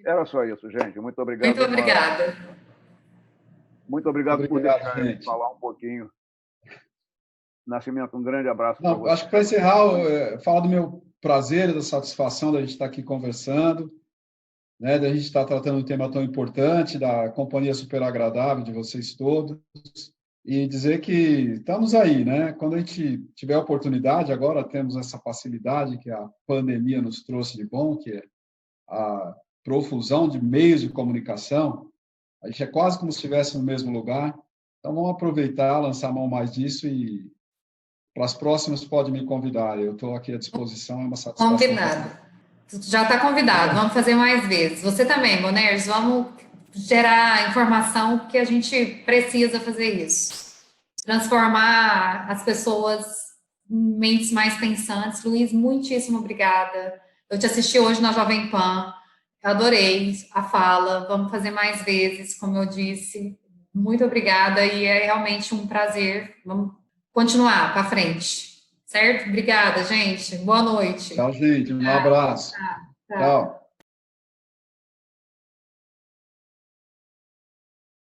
Era só isso, gente. Muito obrigado. Muito obrigada. Muito obrigado por deixar eu falar um pouquinho. Nascimento, um grande abraço para você. Acho que para encerrar, falar do meu prazer e da satisfação da gente estar aqui conversando, né, da gente estar tratando um tema tão importante, da companhia super agradável de vocês todos, e dizer que estamos aí, né? Quando a gente tiver a oportunidade, agora temos essa facilidade que a pandemia nos trouxe de bom, que é a profusão de meios de comunicação, a gente é quase como se estivesse no mesmo lugar. Então, vamos aproveitar, lançar a mão mais disso e para as próximas pode me convidar. Eu estou aqui à disposição, é uma satisfação. Convidado. Já está convidado, vamos fazer mais vezes. Você também, Bornerges, vamos gerar informação, porque a gente precisa fazer isso. Transformar as pessoas em mentes mais pensantes. Luiz, muitíssimo obrigada. Eu te assisti hoje na Jovem Pan, adorei a fala, vamos fazer mais vezes, como eu disse. Muito obrigada e é realmente um prazer. Vamos continuar para frente, certo? Obrigada, gente. Boa noite. Tchau, gente. Um abraço. Tchau.